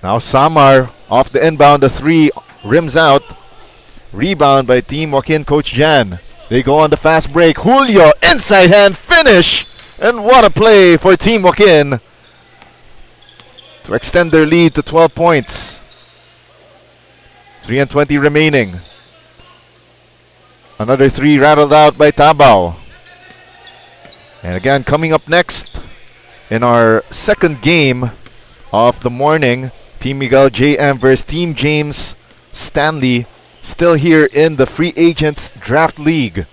Now Samar off the inbound, the 3 rims out. Rebound by Team Joaquin, Coach Jan. They go on the fast break. Julio, inside hand finish. And what a play for Team Joaquin to extend their lead to 12 points. 3 and 20 remaining. Another 3 rattled out by Tabao. And again, coming up next in our second game of the morning, Team Miguel JM versus Team James Stanley, still here in the Free Agents Draft League.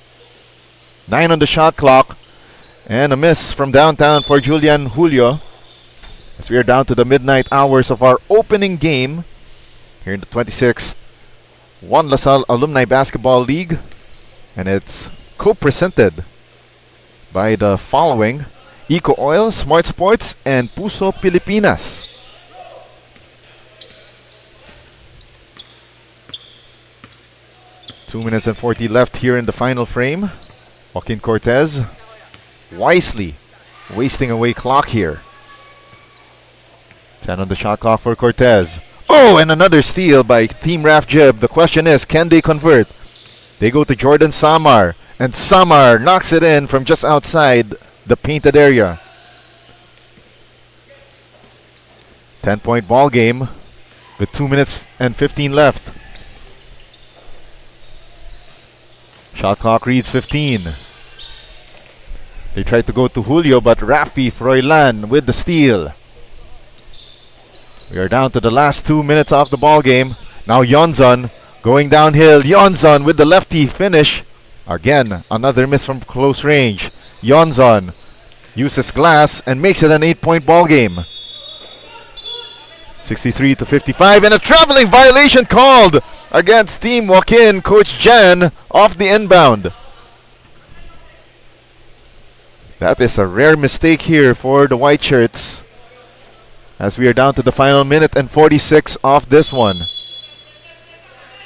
9 on the shot clock, and a miss from downtown for Julian Julio. As we are down to the midnight hours of our opening game here in the 26th 1 LaSalle Alumni Basketball League. And it's co-presented by the following: EcoOil, Smart Sports, and Puso Pilipinas. Two minutes and 40 left here in the final frame. Joaquin Cortez wisely wasting away clock here. 10 on the shot clock for Cortez. Oh, and another steal by Team Raf Jib. The question is, can they convert? They go to Jordan Samar, and Samar knocks it in from just outside the painted area. 10-point ball game with 2 minutes and 15 left. Shot clock reads 15. They tried to go to Julio, but Rafi Froilan with the steal. We are down to the last 2 minutes of the ball game. Now Yonzon going downhill. Yonzon with the lefty finish. Again, another miss from close range. Yonzon uses glass and makes it an 8-point ball game. 63 to 55, and a traveling violation called against Team Joaquin. Coach Jan off the inbound. That is a rare mistake here for the white shirts, as we are down to the final minute and 46 of this one.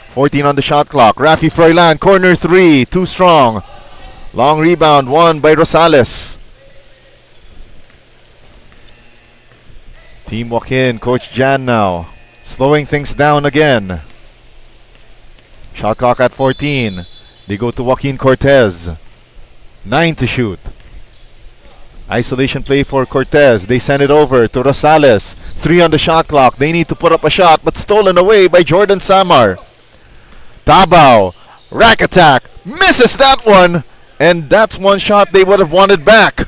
14 on the shot clock. Rafi Froilan, corner three, too strong. Long rebound won by Rosales. Team Joaquin, Coach Jan now slowing things down again. Shot clock at 14. They go to Joaquin Cortez. 9 to shoot. Isolation play for Cortez. They send it over to Rosales. 3 on the shot clock. They need to put up a shot, but stolen away by Jordan Samar. Tabao, rack attack, misses that one, and that's one shot they would have wanted back.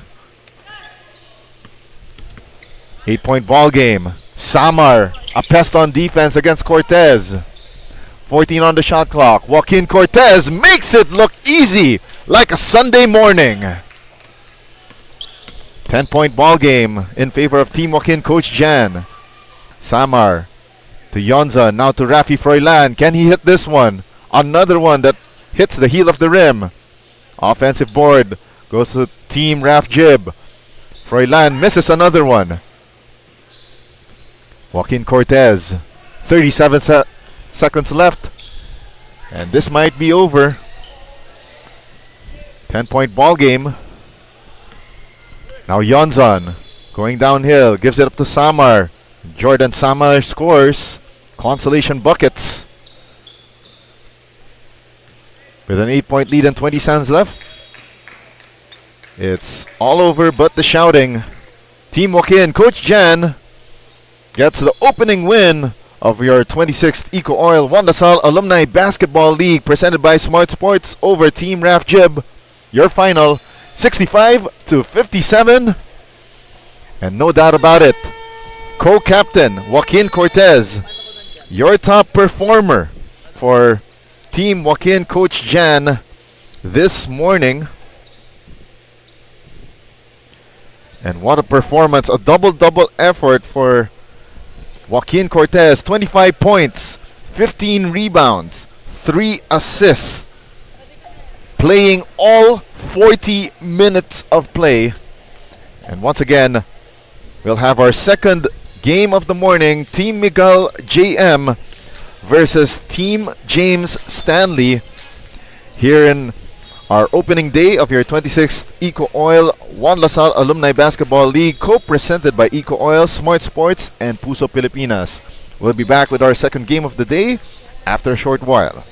8-point ball game. Samar, a pest on defense against Cortez. 14 on the shot clock. Joaquin Cortez makes it look easy, like a Sunday morning. 10-point ball game in favor of Team Joaquin, Coach Jan. Samar to Yonza, now to Rafi Froilan. Can he hit this one? Another one that hits the heel of the rim. Offensive board goes to Team Raf Jib. Froilan misses another one. Joaquin Cortez. 37 seconds left, and this might be over. 10-point ball game. Now Yonzon going downhill, gives it up to Samar. Jordan Samar scores. Consolation buckets. With an 8-point lead and 20 seconds left. It's all over but the shouting. Team Joaquin, Coach Jan gets the opening win of your 26th EcoOil Salle Alumni Basketball League, presented by Smart Sports, over Team Raf Jib. Your final, 65 to 57. And no doubt about it, co-captain Joaquin Cortez, your top performer for Team Joaquin, Coach Jan, this morning. And what a performance, a double-double effort for Joaquin Cortez. 25 points, 15 rebounds, 3 assists, playing all 40 minutes of play. And once again, we'll have our second game of the morning, Team Miguel JM versus Team James Stanley, here in our opening day of your 26th EcoOil Salle Alumni Basketball League, co-presented by EcoOil, Smart Sports, and Puso Pilipinas. We'll be back with our second game of the day after a short while.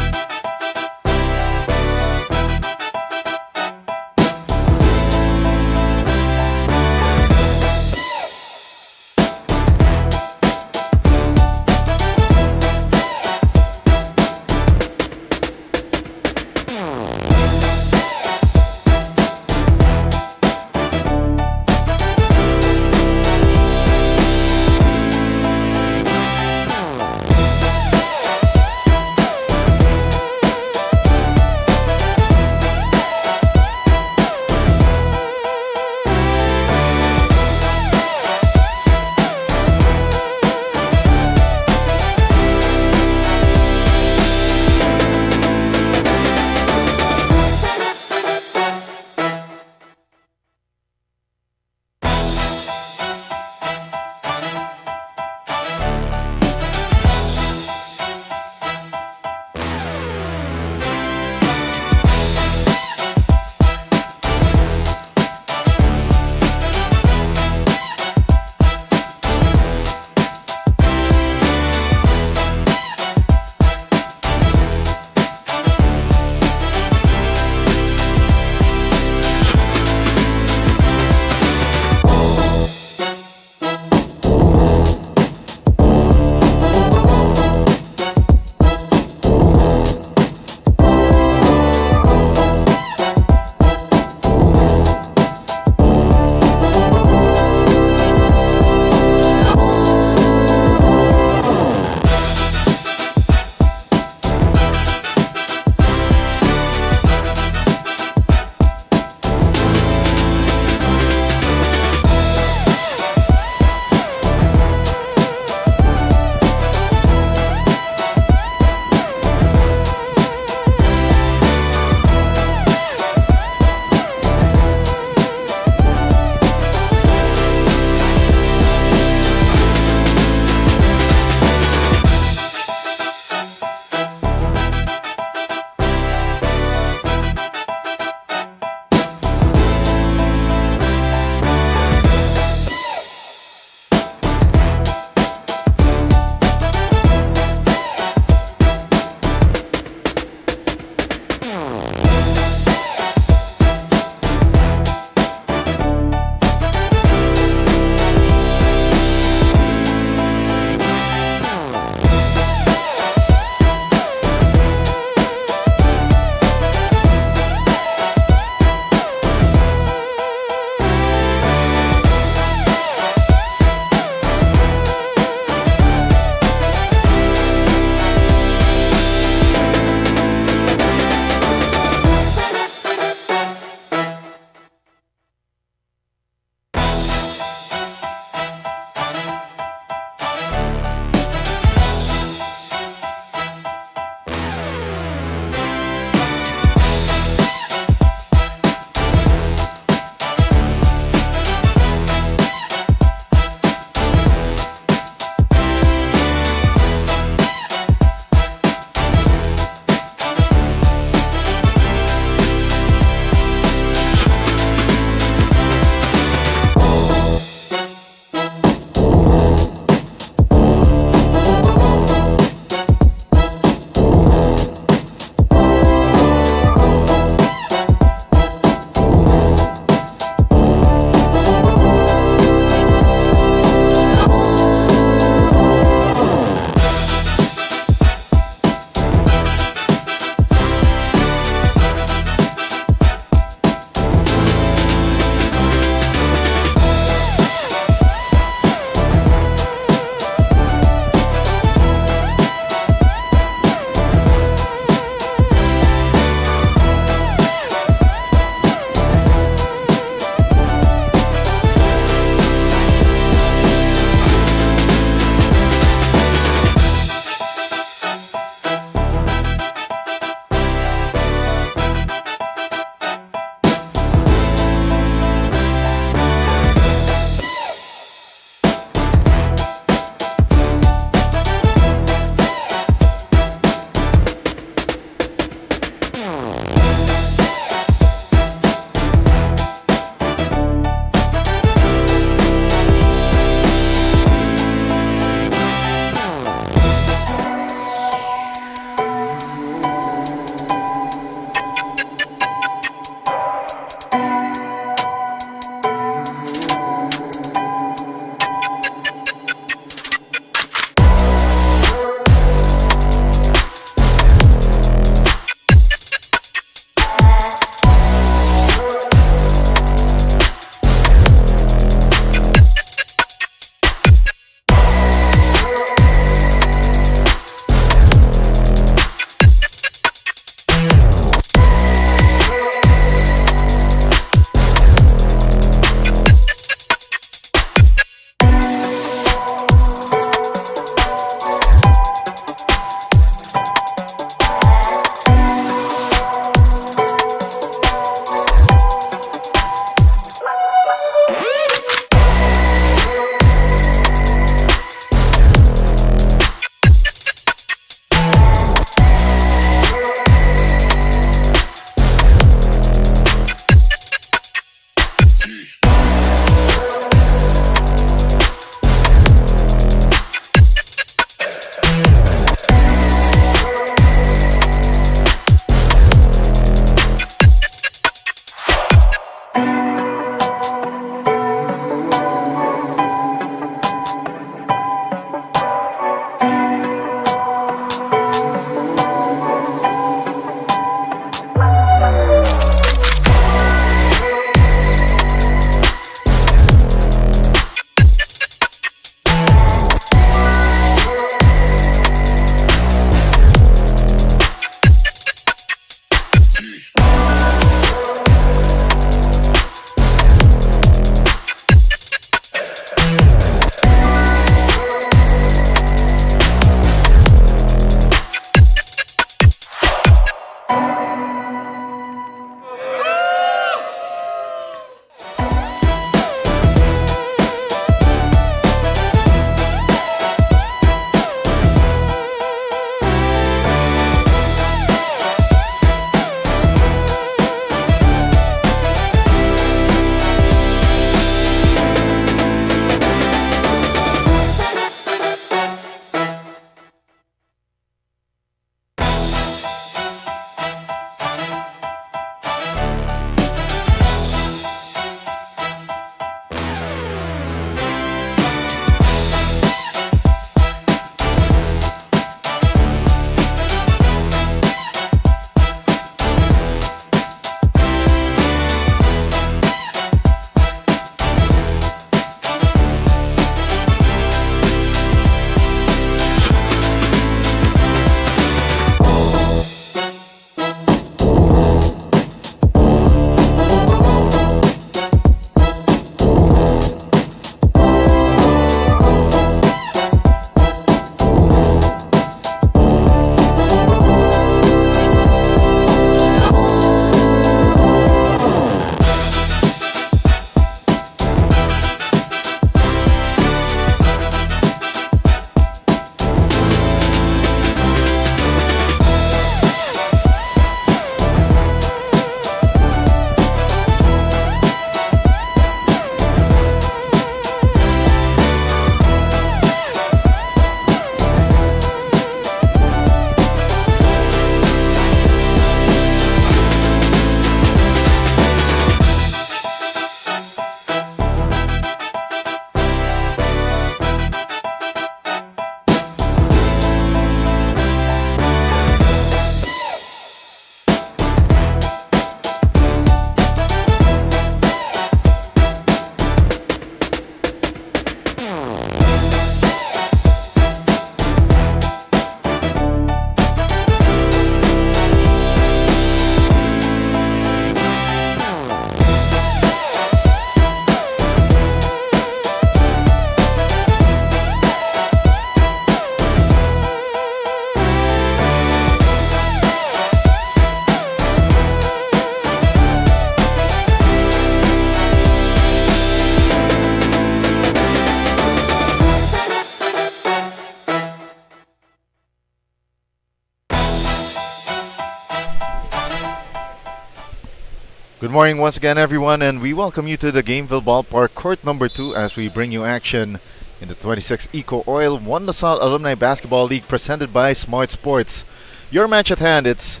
Good morning once again, everyone, and we welcome you to the Gameville Ballpark, court number 2, as we bring you action in the 26th EcoOil One Salle Alumni Basketball League presented by Smart Sports. Your match at hand, it's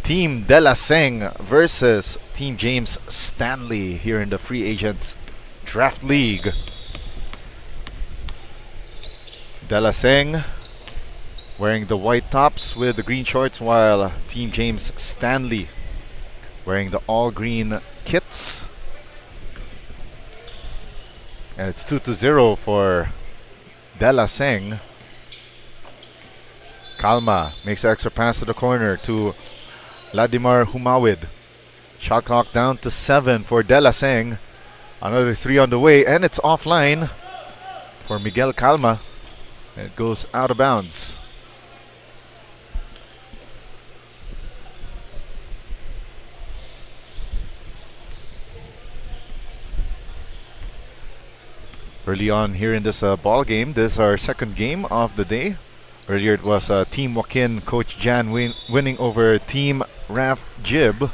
Team De La Seng versus Team James Stanley here in the Free Agents Draft League. De La Seng wearing the white tops with the green shorts, while Team James Stanley wearing the all-green kits. And it's 2-0 for De La Seng. Kalma makes an extra pass to the corner to Vladimir Humawid. Shot clock down to 7 for De La Seng. Another 3 on the way, and it's offline for Miguel Kalma. It goes out of bounds. Early on here in this ball game, this is our second game of the day. Earlier it was Team Joaquin, Coach Jan winning over Team Raf Jib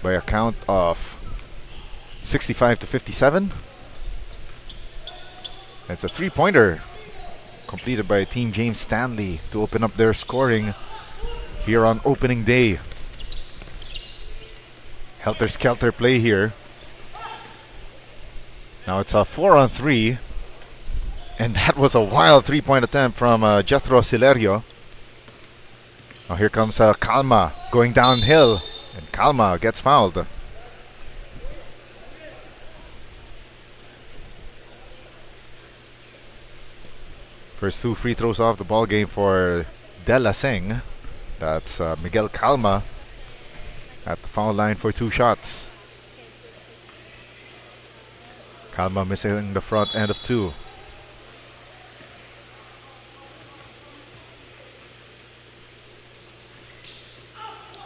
by a count of 65-57. It's a three-pointer completed by Team James Stanley to open up their scoring here on opening day. Helter-skelter play here. Now it's a 4-on-3, and that was a wild three-point attempt from Jethro Silerio. Now here comes Kalma going downhill, and Kalma gets fouled. First 2 free throws off the ball game for De La Seng. That's Miguel Kalma at the foul line for 2 shots. Kalma missing the front end of 2.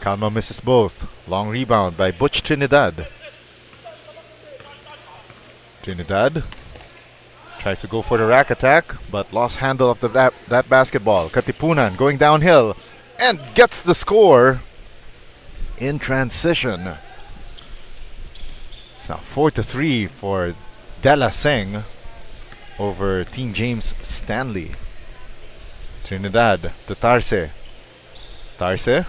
Kalma misses both. Long rebound by Butch Trinidad. Trinidad tries to go for the rack attack, but lost handle of that basketball. Katipunan going downhill and gets the score in transition. It's now 4-3 for De La Seng over Team James Stanley. Trinidad to Tarse. Tarse.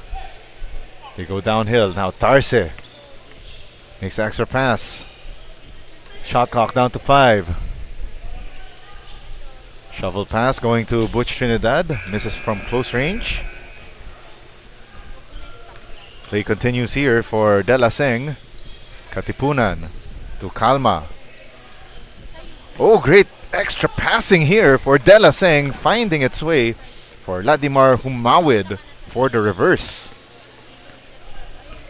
They go downhill. Now Tarse makes extra pass. Shot clock down to 5. Shovel pass going to Butch Trinidad. Misses from close range. Play continues here for De La Seng. Katipunan to Kalma. Oh, great extra passing here for De La Seng, finding its way for Vladimir Humawid for the reverse.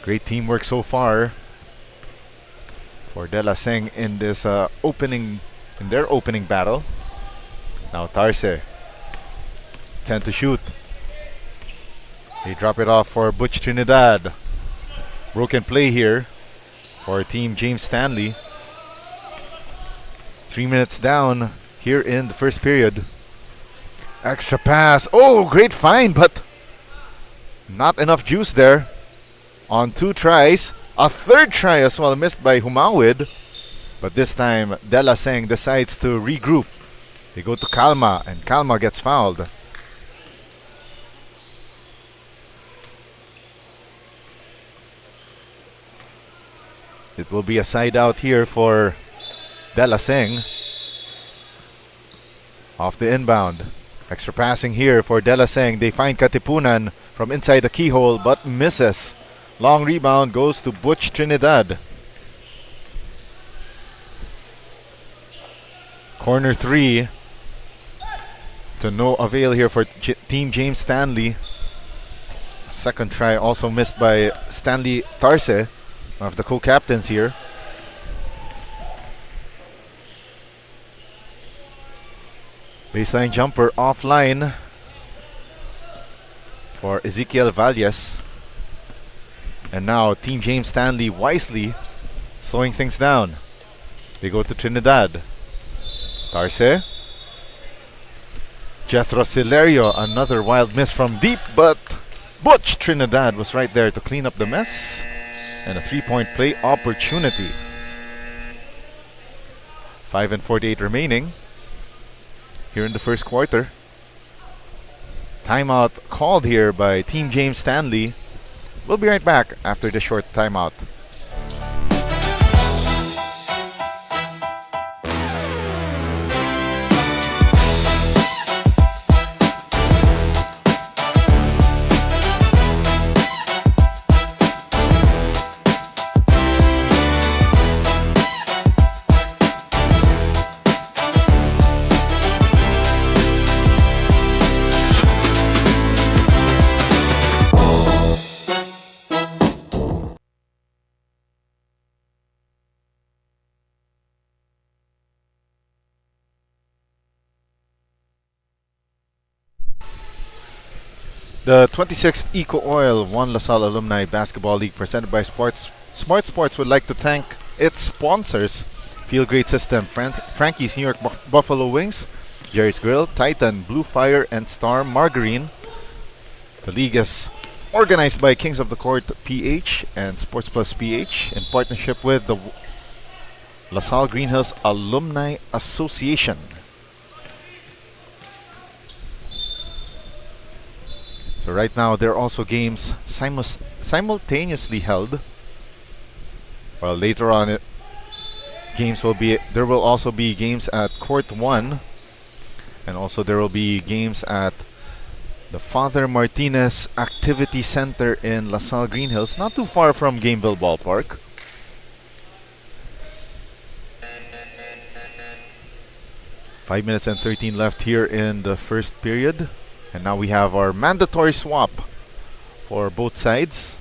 Great teamwork so far for De La Seng in this their opening battle. Now Tarse, 10 to shoot. They drop it off for Butch Trinidad. Broken play here for Team James Stanley. 3 minutes down here in the first period. Extra pass. Oh, great find, but not enough juice there. On 2 tries. A third try as well missed by Humawid. But this time, De La Seng decides to regroup. They go to Kalma, and Kalma gets fouled. It will be a side out here for De La Seng. Off the inbound. Extra passing here for De La Seng. They find Katipunan from inside the keyhole but misses. Long rebound goes to Butch Trinidad. Corner 3 to no avail here for Team James Stanley. Second try also missed by Stanley Tarse, one of the co-captains here. Baseline jumper offline for Ezekiel Valles. And now Team James Stanley wisely slowing things down. They go to Trinidad. Tarse. Jethro Silerio, another wild miss from deep, but Butch Trinidad was right there to clean up the mess. and a 3-point play opportunity. 5:48 remaining here in the first quarter. Timeout called here by Team James Stanley. We'll be right back after the short timeout. The 26th EcoOil One LaSalle Alumni Basketball League presented by Smart Sports would like to thank its sponsors: Feel Great System, Frankie's New York Buffalo Wings, Jerry's Grill, Titan, Blue Fire, and Star Margarine. The league is organized by Kings of the Court PH and Sports Plus PH in partnership with the LaSalle Green Hills Alumni Association. So right now there are also games simultaneously held. Well, later on there will also be games at Court 1, and also there will be games at the Father Martinez Activity Center in LaSalle Green Hills, not too far from Gameville Ballpark. Five minutes and 13 left here in the first period. And now we have our mandatory swap for both sides.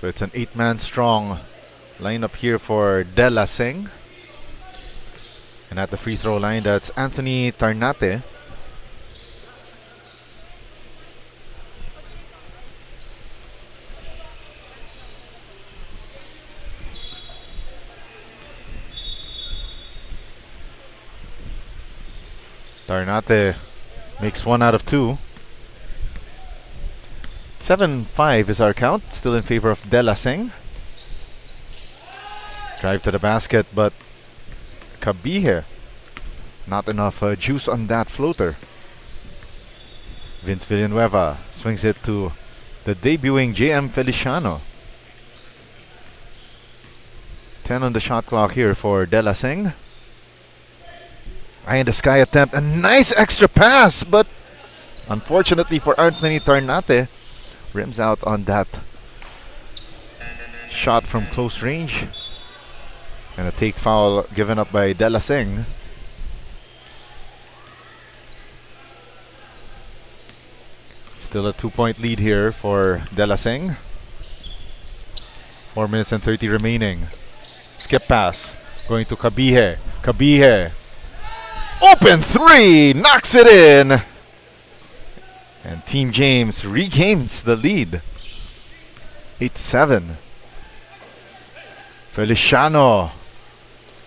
So it's an 8-man strong lineup here for Seng. And at the free throw line, that's Anthony Tarnate. Tarnate makes 1 out of 2. 7-5 is our count, still in favor of Seng. Drive to the basket, but Kabihe, not enough juice on that floater. Vince Villanueva swings it to the debuting JM Feliciano. 10 on the shot clock here for Seng. Eye in the sky attempt, a nice extra pass, but unfortunately for Anthony Tarnate, rims out on that shot from close range. And a take foul given up by Seng. Still a 2-point lead here for Seng. 4 minutes and 30 remaining. Skip pass going to Kabihe. Kabihe. Open three, knocks it in. And Team James regains the lead. 8-7. Feliciano,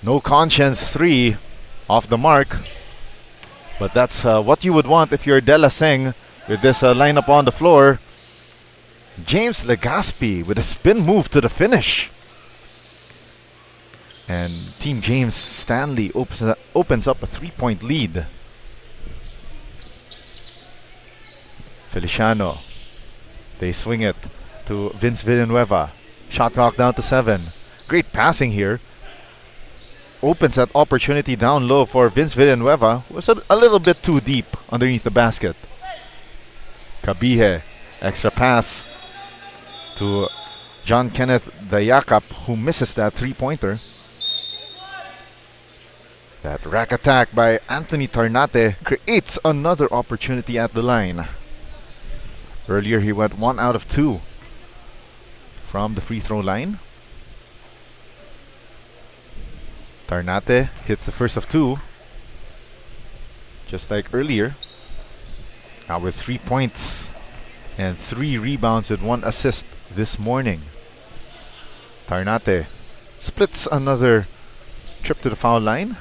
no conscience 3 off the mark. But that's what you would want if you're Seng with this lineup on the floor. James Legaspi with a spin move to the finish. And Team James Stanley opens up a 3-point lead. Feliciano, they swing it to Vince Villanueva. Shot clock down to 7. Great passing here. Opens that opportunity down low for Vince Villanueva. Was a little bit too deep underneath the basket. Kabihe, extra pass to John Kenneth Dayakap, who misses that 3-pointer. That rack attack by Anthony Tarnate creates another opportunity at the line. Earlier he went 1 out of 2 from the free throw line. Tarnate hits the first of 2, just like earlier. Now with 3 points and 3 rebounds with 1 assist this morning. Tarnate splits another trip to the foul line.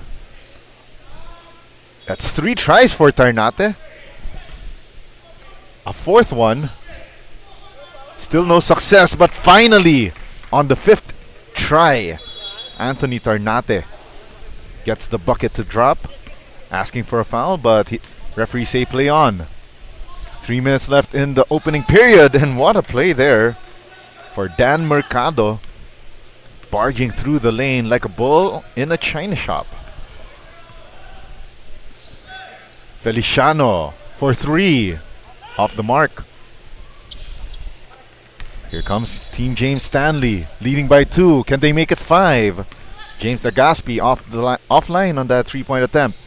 That's 3 tries for Tarnate. A fourth one. Still no success, but finally, on the fifth try, Anthony Tarnate gets the bucket to drop, asking for a foul, but referee say play on. 3 minutes left in the opening period, and what a play there for Dan Mercado, barging through the lane like a bull in a china shop. Feliciano for three, off the mark. Here comes Team James Stanley, leading by 2. Can they make it 5? James Legaspi offline on that three-point attempt.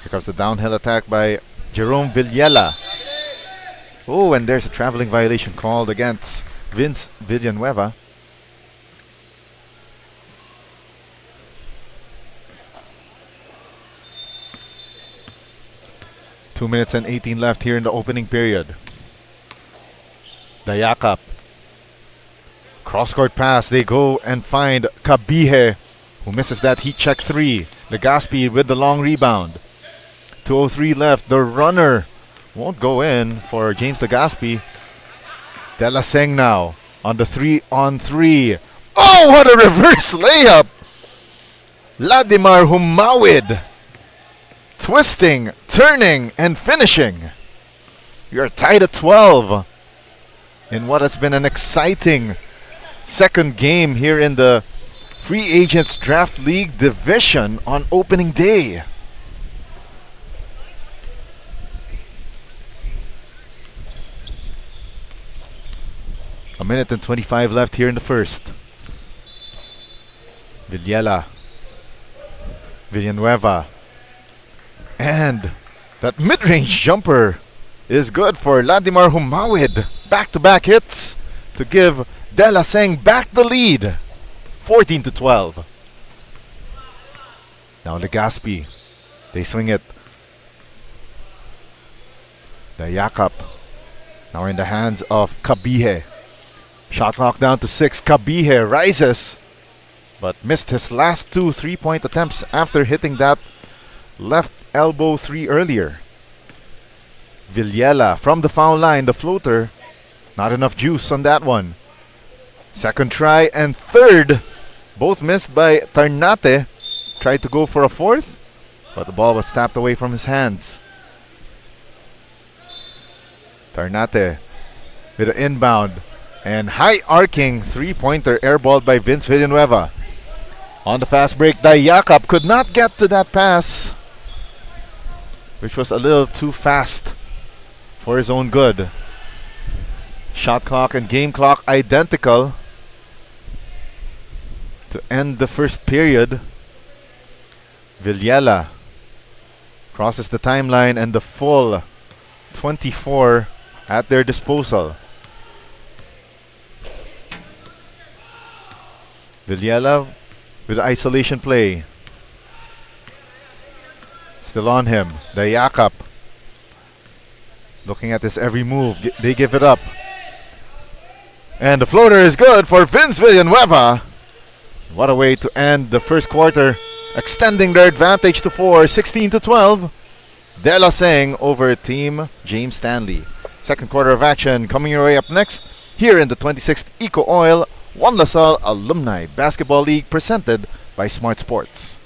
Here comes the downhill attack by Jerome Villela. Oh, and there's a traveling violation called against Vince Villanueva. Two minutes and 18 left here in the opening period. Dayakap. Cross-court pass. They go and find Kabihe, who misses that heat check 3. Legaspi with the long rebound. 2:03 left. The runner won't go in for James Legaspi. De La Seng now on the 3-on-3. Oh, what a reverse layup! Vladimir Humawid. Twisting, turning, and finishing. You're tied at 12 in what has been an exciting second game here in the Free Agents Draft League division on opening day. A minute and 25 left here in the first. Villela. Villanueva. And that mid-range jumper is good for Vladimir Humawid. Back-to-back hits to give De La Seng back the lead. 14-12. Now Legaspi. They swing it. The Yakap. Now in the hands of Kabihe. Shot clock down to 6. Kabihe rises, but missed his last 2 three-point attempts after hitting that left elbow 3 earlier. Villela from the foul line, the floater. Not enough juice on that one. Second try and third. Both missed by Tarnate. Tried to go for a fourth, but the ball was tapped away from his hands. Tarnate with an inbound. And high-arcing three-pointer airballed by Vince Villanueva. On the fast break, Dayakap could not get to that pass, which was a little too fast for his own good. Shot clock and game clock identical to end the first period. Villela crosses the timeline and the full 24 at their disposal. Villela with isolation play. Still on him. Dayakap looking at his every move. They give it up. And the floater is good for Vince Villanueva. What a way to end the first quarter, extending their advantage to 4, 16-12. De La Seng over Team James Stanley. Second quarter of action coming your way up next here in the 26th EcoOil One LaSalle Alumni Basketball League presented by Smart Sports.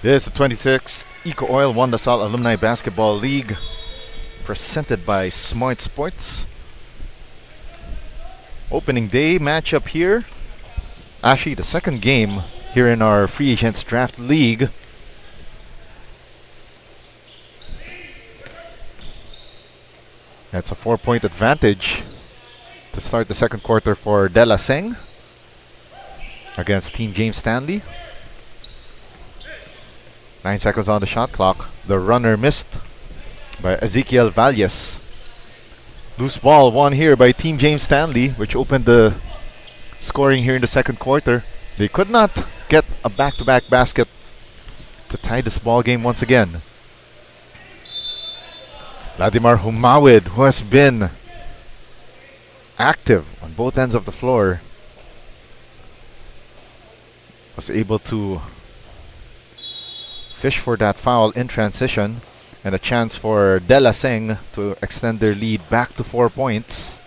This is the 26th EcoOil One LaSalle Alumni Basketball League presented by Smart Sports. Opening day matchup here. Actually, the second game here in our Free Agents Draft League. That's a 4-point advantage to start the second quarter for De La Seng against Team James Stanley. 9 seconds on the shot clock. The runner missed by Ezekiel Valles. Loose ball won here by Team James Stanley, which opened the scoring here in the second quarter. They could not get a back-to-back basket to tie this ball game once again. Vladimir Humawid, who has been active on both ends of the floor, was able to fish for that foul in transition, and a chance for De La Seng to extend their lead back to 4 points.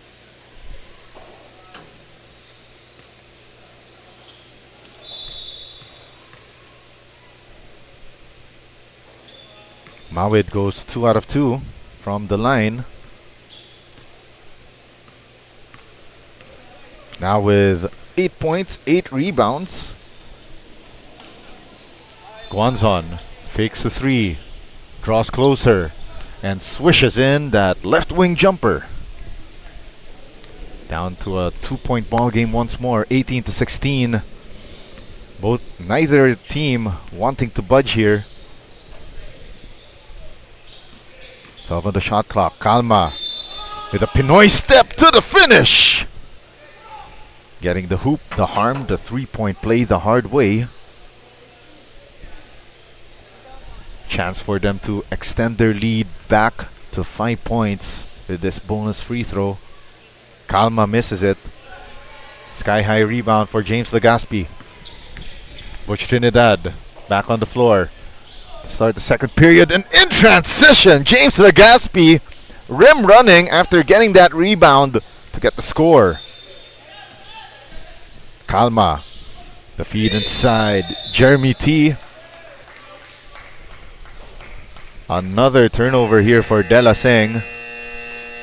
Mawid goes 2 out of 2 from the line. Now with 8 points, 8 rebounds. Guanzon fakes the 3, draws closer, and swishes in that left wing jumper. Down to a 2-point ball game once more, 18-16. Neither team wanting to budge here. 12 on the shot clock. Calma with a Pinoy step to the finish. Getting the hoop, the harm, the 3-point play the hard way. Chance for them to extend their lead back to 5 points with this bonus free throw. Calma misses it. Sky high rebound for James Legaspi. Butch Trinidad back on the floor to start the second period, and in transition, James Legaspi rim running after getting that rebound to get the score. Calma, the feed inside, Jeremy T. Another turnover here for De La Seng.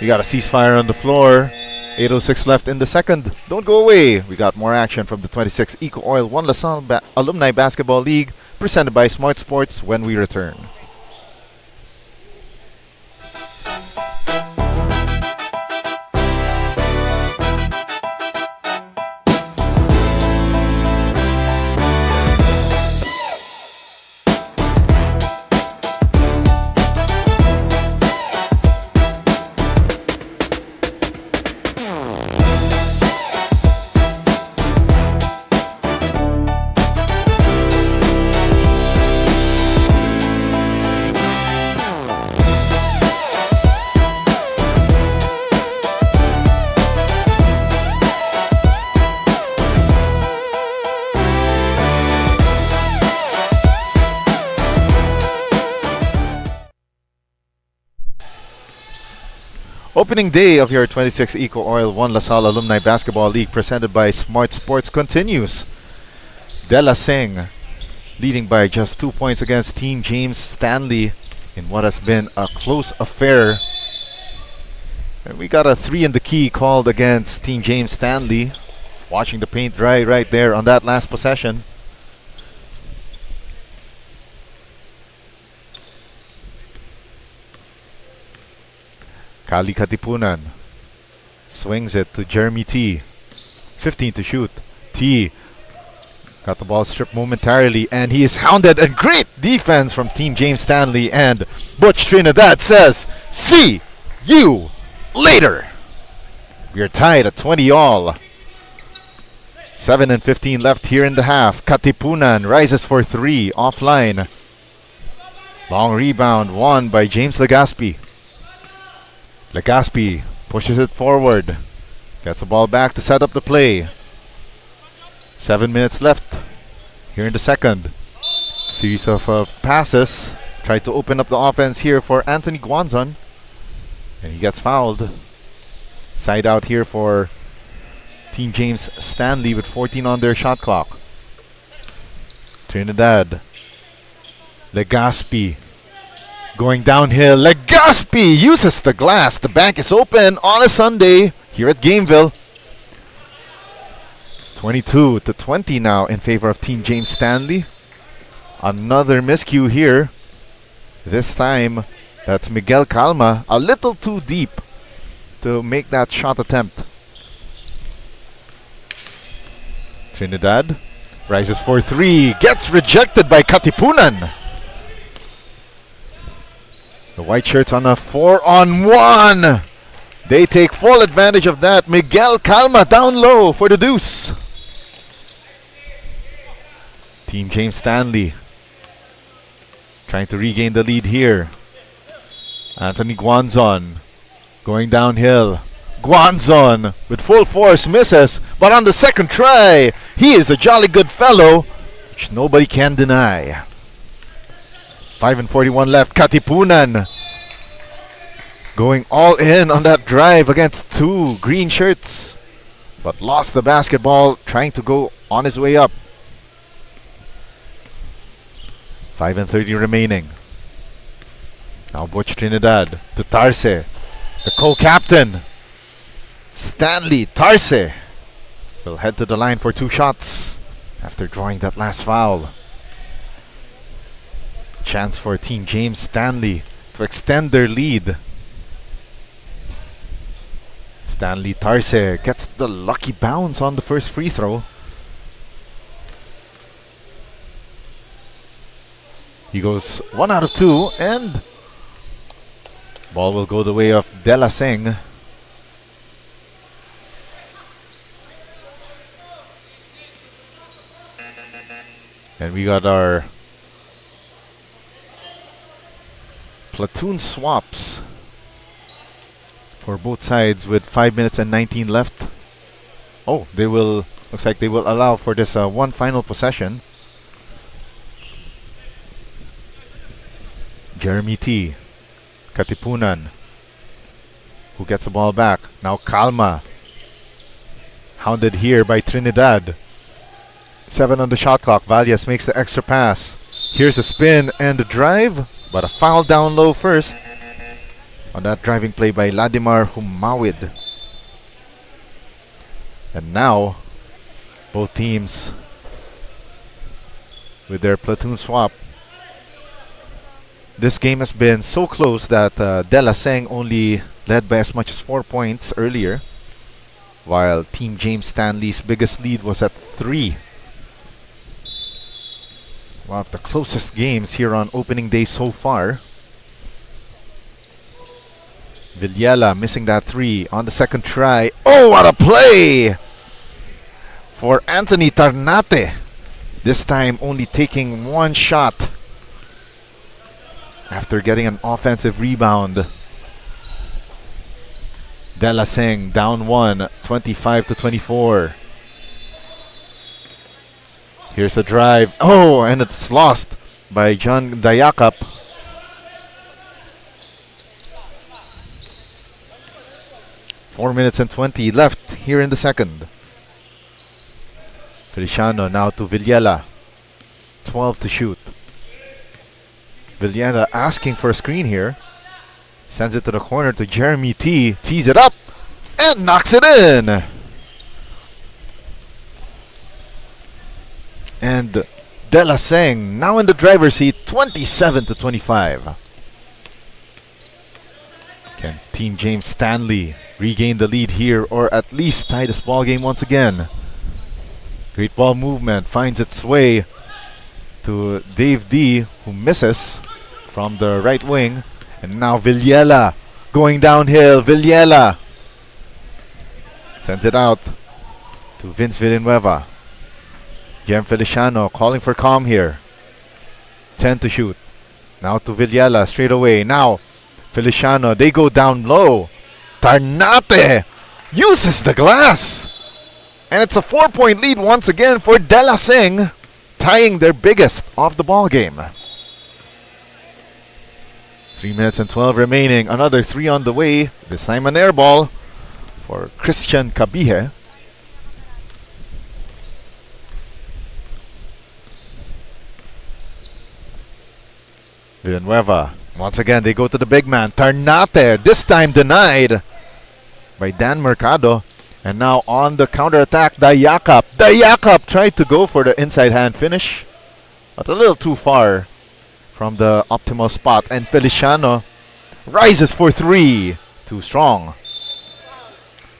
We got a ceasefire on the floor. 8:06 left in the second. Don't go away. We got more action from the 26 EcoOil 1 LaSalle Alumni Basketball League, presented by Smart Sports, when we return. Opening day of your 26 EcoOil 1 LaSalle Alumni Basketball League, presented by Smart Sports, continues. De La Seng leading by just 2 points against Team James Stanley in what has been a close affair. And we got a 3 in the key called against Team James Stanley. Watching the paint dry right there on that last possession. Kali Katipunan swings it to Jeremy T. 15 to shoot. T got the ball stripped momentarily, and he is hounded, and great defense from Team James Stanley, and Butch Trinidad says, "See you later." We are tied at 20 all. 7:15 left here in the half. Katipunan rises for 3 offline. Long rebound won by James Legaspi. Legaspi pushes it forward. Gets the ball back to set up the play. 7 minutes left here in the second. Series of passes. Try to open up the offense here for Anthony Guanzon, and he gets fouled. Side out here for Team James Stanley with 14 on their shot clock. Trinidad. Legaspi going downhill. Legaspi uses the glass. The bank is open on a Sunday here at Gameville. 22-20 now in favor of Team James Stanley. Another miscue here. This time, that's Miguel Calma, a little too deep to make that shot attempt. Trinidad rises for three, gets rejected by Katipunan. The white shirts on a 4-on-1. They take full advantage of that. Miguel Calma down low for the deuce. Team James Stanley trying to regain the lead here. Anthony Guanzon going downhill. Guanzon with full force misses, but on the second try, he is a jolly good fellow, which nobody can deny. 5:41 left. Katipunan going all in on that drive against two green shirts, but lost the basketball trying to go on his way up. 5:30 remaining. Now Butch Trinidad to Tarse, the co-captain. Stanley Tarse will head to the line for two shots after drawing that last foul. Chance for Team James Stanley to extend their lead. Stanley Tarse gets the lucky bounce on the first free throw. He goes 1 out of 2, and ball will go the way of De La Seng. And we got our platoon swaps for both sides with 5 minutes and 19 left. Oh, they will, looks like they will allow for this one final possession. Jeremy T. Katipunan, who gets the ball back. Now Calma, hounded here by Trinidad. 7 on the shot clock. Valles makes the extra pass. Here's a spin and a drive, but a foul down low first on that driving play by Ladimar Humawid. And now both teams with their platoon swap. This game has been so close that De La Seng only led by as much as 4 points earlier, while Team James Stanley's biggest lead was at 3. One of the closest games here on opening day so far. Villela missing that 3 on the second try. Oh, what a play for Anthony Tarnate. This time only taking 1 shot after getting an offensive rebound. De La Seng down 1, 25-24. Here's a drive. Oh, and it's lost by John Dayakap. Four minutes and 20 left here in the second. Feliciano now to Villela. 12 to shoot. Villela asking for a screen here. Sends it to the corner to Jeremy T. Tees it up and knocks it in. And De La Seng now in the driver's seat, 27-25. Can Team James Stanley regain the lead here, or at least tie this ball game once again? Great ball movement finds its way to Dave D, who misses from the right wing. And now Villela going downhill. Villela sends it out to Vince Villanueva. Jem Feliciano calling for calm here. 10 to shoot. Now to Villela straight away. Now Feliciano, they go down low. Tarnate uses the glass. And it's a 4-point lead once again for De La Seng, tying their biggest of the ball game. 3 minutes and 12 remaining. Another 3 on the way. This time an air ball for Christian Kabihe. Villanueva. Once again, they go to the big man. Tarnate, this time denied by Dan Mercado. And now on the counter-attack, Dayakap. Dayakap tried to go for the inside hand finish, but a little too far from the optimal spot. And Feliciano rises for 3. Too strong.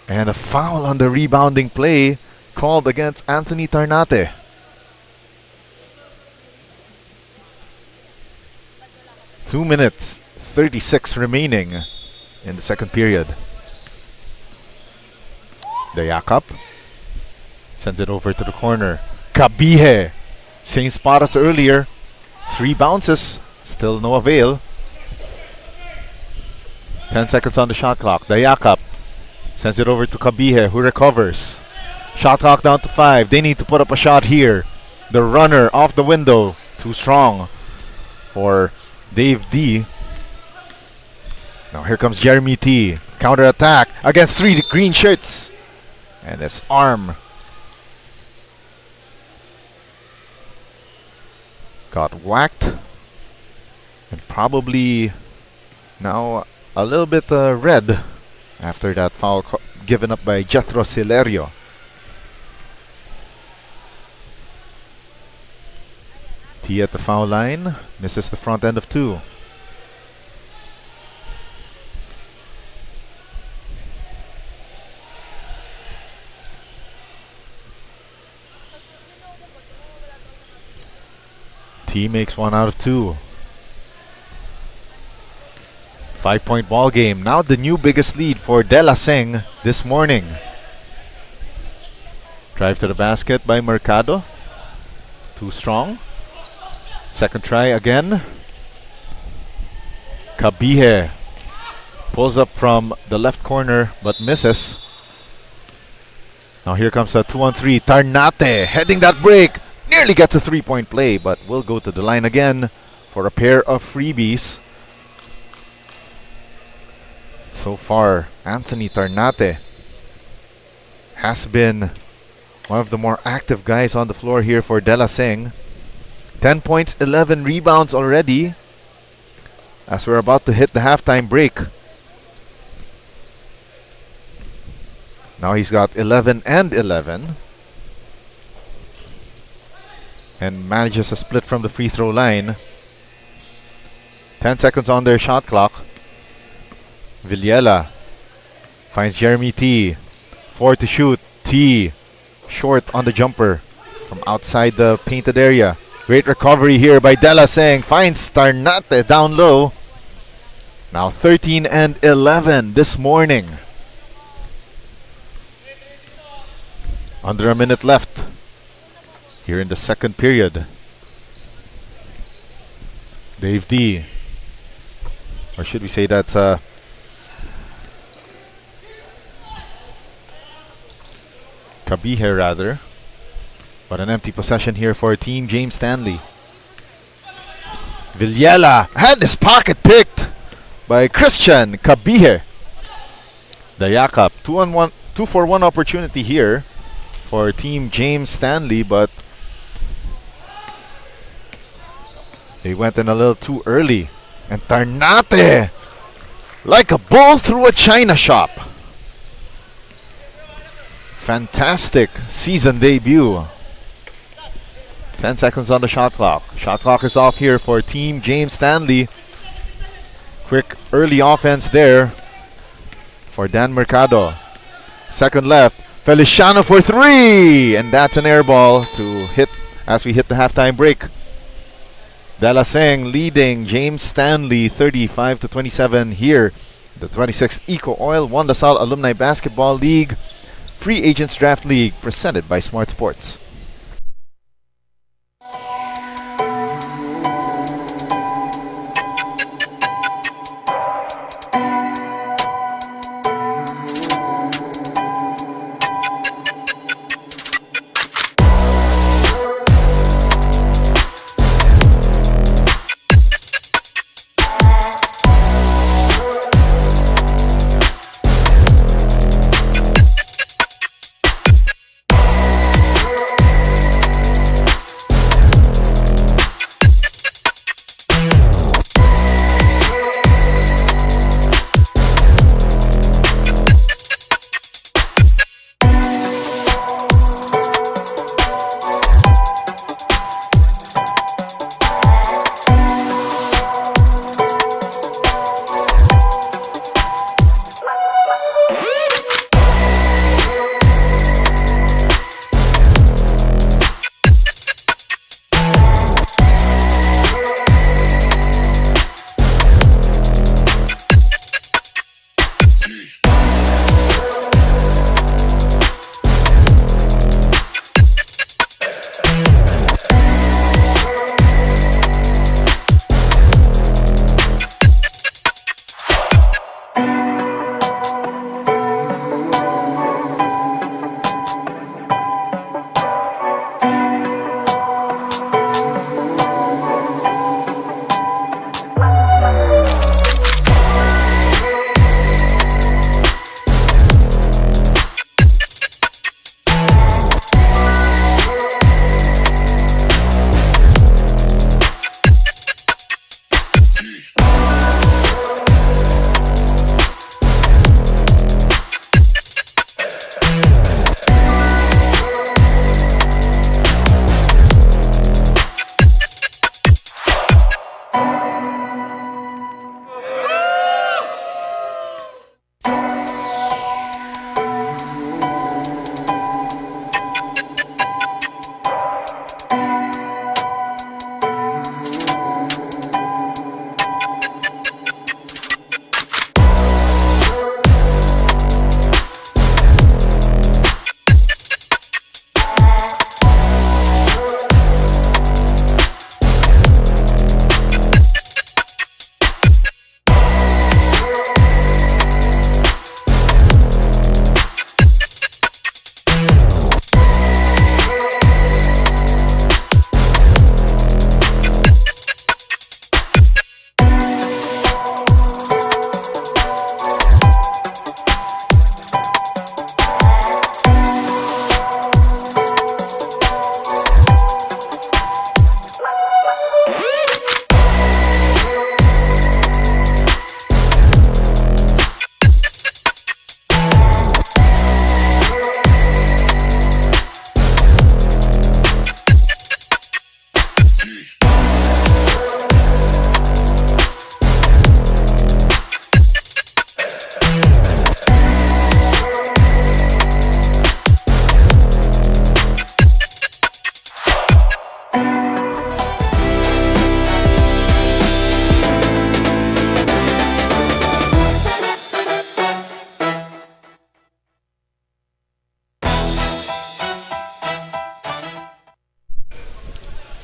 And a foul on the rebounding play called against Anthony Tarnate. Two minutes, 36 remaining in the second period. Dayakap sends it over to the corner. Kabihe, same spot as earlier. 3 bounces, still no avail. 10 seconds on the shot clock. Dayakap sends it over to Kabihe, who recovers. Shot clock down to 5. They need to put up a shot here. The runner off the window, too strong for Dave D. Now here comes Jeremy T. Counter attack against 3 green shirts. And his arm got whacked. And probably now a little bit red after that foul given up by Jethro Silerio. T at the foul line, misses the front end of 2. T makes 1 out of 2. 5-point ball game. Now the new biggest lead for De La Seng this morning. Drive to the basket by Mercado. Too strong. Second try again. Kabihe pulls up from the left corner but misses. Now here comes a 2-on-3. Tarnate heading that break. Nearly gets a 3-point play, but will go to the line again for a pair of freebies. So far, Anthony Tarnate has been one of the more active guys on the floor here for De La Seng. 10 points, 11 rebounds already as we're about to hit the halftime break. Now he's got 11 and 11 and manages a split from the free throw line. 10 seconds on their shot clock. Villela finds Jeremy T. 4 to shoot. T short on the jumper from outside the painted area. Great recovery here by De La Seng. Finds Tarnate down low. Now 13 and 11 this morning. Under a minute left here in the second period. Dave D. Or should we say that's Kabihe rather. But an empty possession here for Team James Stanley. Villela had his pocket picked by Christian Kabihe. Dayakap, 2-for-1 opportunity here for Team James Stanley, but they went in a little too early. And Tarnate, like a bull through a china shop. Fantastic season debut. 10 seconds on the shot clock. Shot clock is off here for Team James Stanley. Quick early offense there for Dan Mercado. Second left. Feliciano for 3. And that's an air ball to hit as we hit the halftime break. De La Seng leading James Stanley 35-27 here. The 26th EcoOil won the Salle Alumni Basketball League Free Agents Draft League presented by Smart Sports.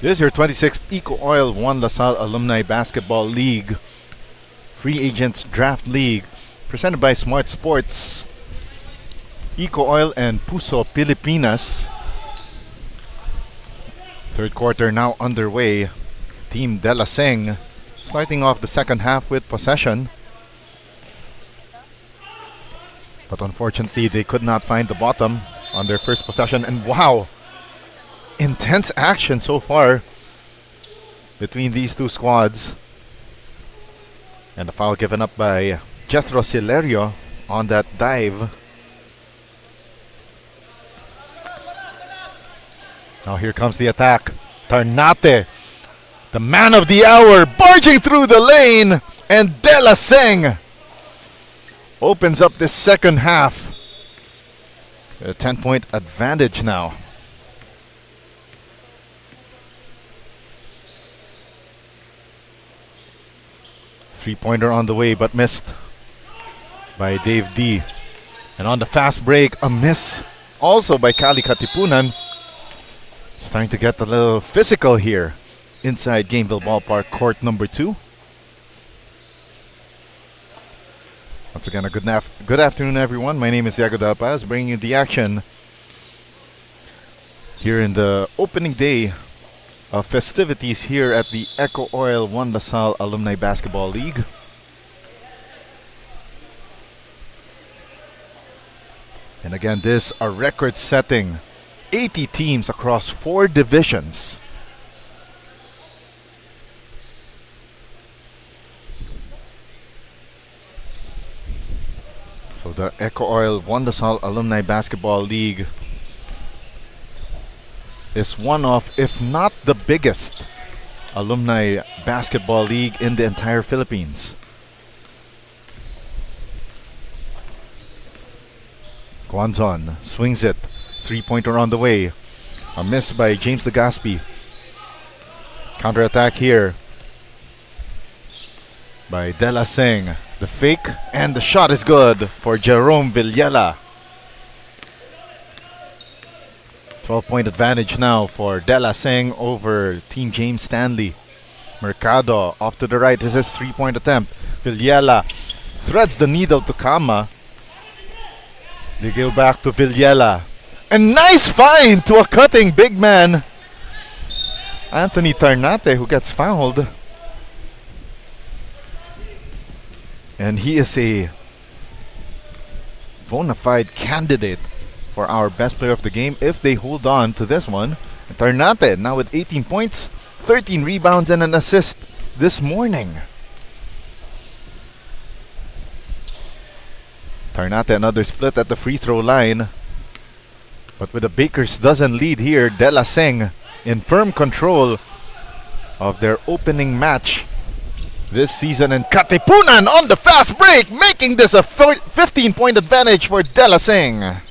This is your 26th EcoOil 1 LaSalle Alumni Basketball League Free Agents Draft League presented by Smart Sports, EcoOil and Puso Pilipinas. Third quarter now underway. Team De La Seng starting off the second half with possession. But unfortunately, they could not find the bottom on their first possession. And wow, intense action so far between these two squads. And a foul given up by Jethro Silerio on that dive. Now here comes the attack. Tarnate, the man of the hour, barging through the lane. And De La Seng opens up this second half. A 10-point advantage now. Three-pointer on the way, but missed by Dave D. And on the fast break, a miss also by Kali Katipunan. Starting to get a little physical here inside Gameville Ballpark, court number 2. Once again, a good afternoon, everyone. My name is Yago Del Paz, bringing you the action here in the opening day of festivities here at the EcoOil 1 LaSalle Alumni Basketball League. And again, this a record-setting 80 teams across 4 divisions. So the EcoOil 1 LaSalle Alumni Basketball League is one of, if not the biggest, alumni basketball league in the entire Philippines. Guanzon swings it. Three-pointer on the way. A miss by James Legaspi. Counter-attack here by De La Seng. The fake and the shot is good for Jerome Villela. 12-point advantage now for De La Seng over Team James Stanley. Mercado off to the right. This is three-point attempt. Villela threads the needle to Kama. They go back to Villela. And nice find to a cutting big man, Anthony Tarnate, who gets fouled. And he is a bona fide candidate for our best player of the game if they hold on to this one. And Tarnate now with 18 points, 13 rebounds and an assist this morning. Tarnate another split at the free throw line. But with a baker's dozen lead here, De La Seng in firm control of their opening match this season. And Katipunan on the fast break, making this a 15-point advantage for De La Seng.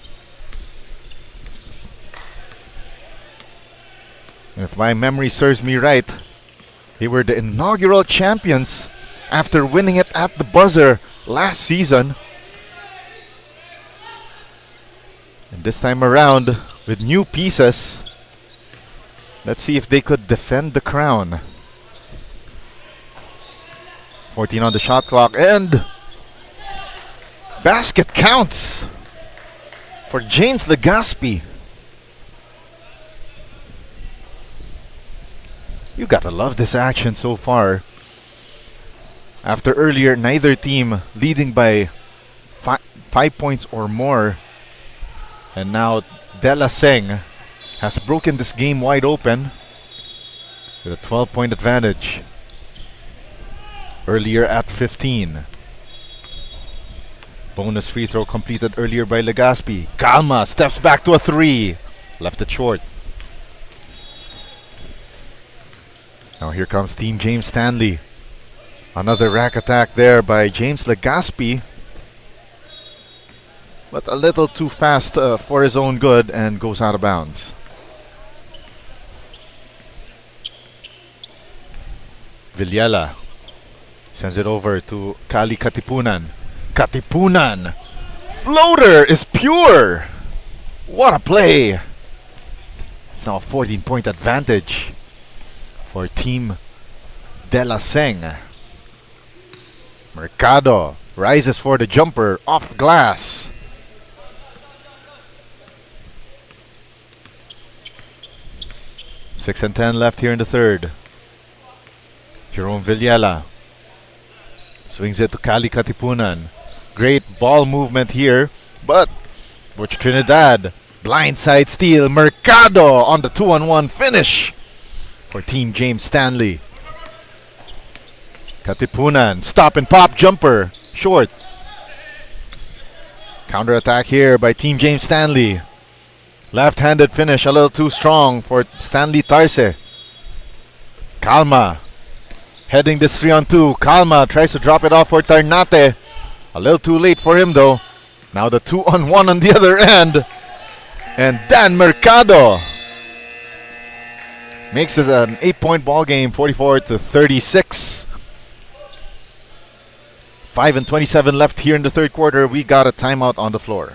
If my memory serves me right, they were the inaugural champions after winning it at the buzzer last season. And this time around, with new pieces, let's see if they could defend the crown. 14 on the shot clock, and basket counts for James Legaspi. You gotta love this action so far. After earlier, neither team leading by 5 points or more. And now De La Seng has broken this game wide open with a 12-point advantage. Earlier at 15. Bonus free throw completed earlier by Legaspi. Calma steps back to a 3. Left it short. Now here comes Team James Stanley. Another rack attack there by James Legaspi. But a little too fast for his own good and goes out of bounds. Villela sends it over to Kali Katipunan. Katipunan! Floater is pure! What a play! It's now a 14-point advantage for Team De La Seng. Mercado rises for the jumper off glass. Six and 10 left here in the third. Jerome Villela swings it to Kali Katipunan. Great ball movement here, but Butch Trinidad blindside steal. Mercado on the 2-on-1 finish for Team James Stanley. Katipunan stop and pop jumper short. Counter attack here by Team James Stanley. Left-handed finish a little too strong for Stanley Tarse. Calma heading this 3-on-2. Calma tries to drop it off for Tarnate. A little too late for him though. Now the 2-on-1 on the other end. And Dan Mercado makes this an 8-point ball game, 44-36. 5 and 27 left here in the third quarter. We got a timeout on the floor.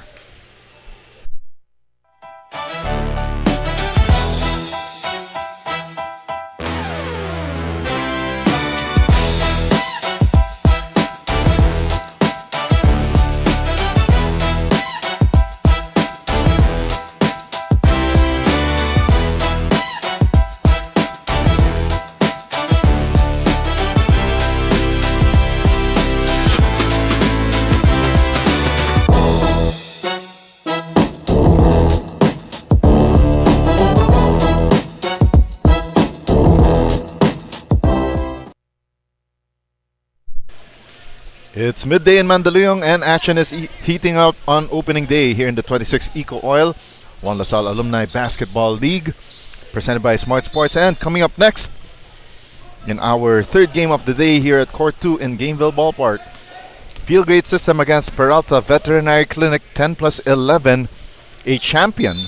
It's midday in Mandaluyong and action is heating up on opening day here in the 26th EcoOil One LaSalle Alumni Basketball League presented by Smart Sports. And coming up next in our third game of the day here at Court 2 in Gameville Ballpark, Field Grade System against Peralta Veterinary Clinic 10+11, a champion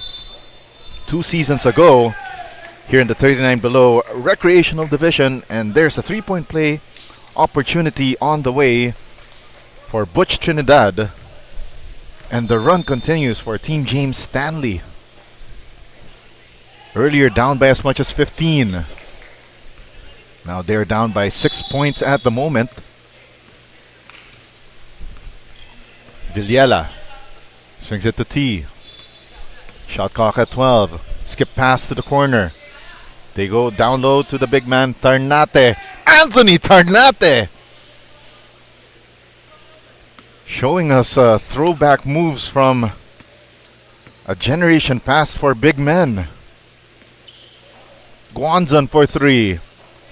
2 seasons ago here in the 39 below recreational division. And there's a 3-point play opportunity on the way for Butch Trinidad, and the run continues for Team James Stanley. Earlier down by as much as 15. Now they're down by 6 points at the moment. Villela swings it to T. Shot clock at 12. Skip pass to the corner. They go down low to the big man Tarnate. Anthony Tarnate showing us throwback moves from a generation past for big men. Guanzon for 3.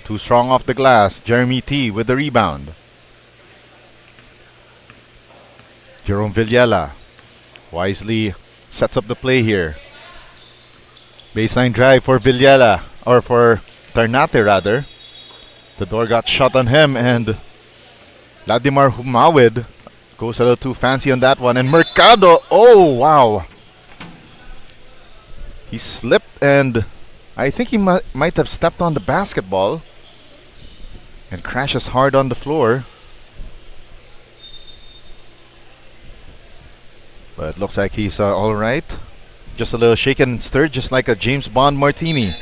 Too strong off the glass. Jeremy T with the rebound. Jerome Villela wisely sets up the play here. Baseline drive for Villela, or for Tarnate rather. The door got shut on him, and Vladimir Humawid goes a little too fancy on that one. And Mercado, oh wow, he slipped, and I think he might have stepped on the basketball and crashes hard on the floor. But it looks like he's all right. Just a little shaken and stirred, just like a James Bond martini.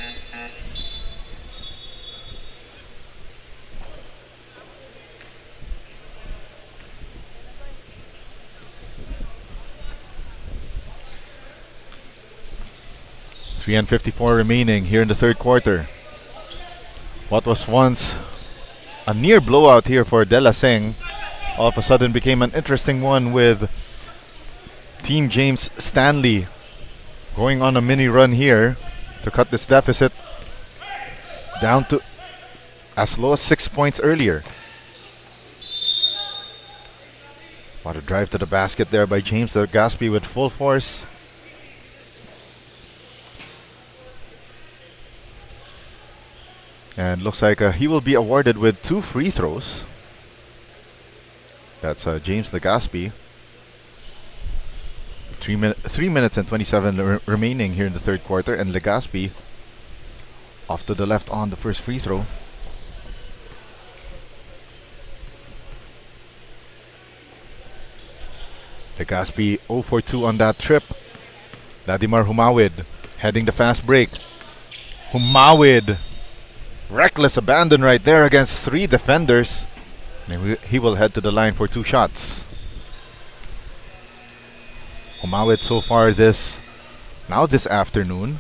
.54 remaining here in the third quarter. What was once a near blowout here for De La Seng all of a sudden became an interesting one, with Team James Stanley going on a mini run here to cut this deficit down to as low as 6 points earlier. What a drive to the basket there by James Legaspi with full force. And looks like he will be awarded with 2 free throws. That's James Legaspi. 3 minutes and 27 remaining here in the third quarter, and Legaspi off to the left on the first free throw. Legaspi 0 for 2 on that trip. Vladimir Humawid heading the fast break. Humawid Reckless abandon right there against 3 defenders. And he will head to the line for 2 shots. Humawid so far this afternoon.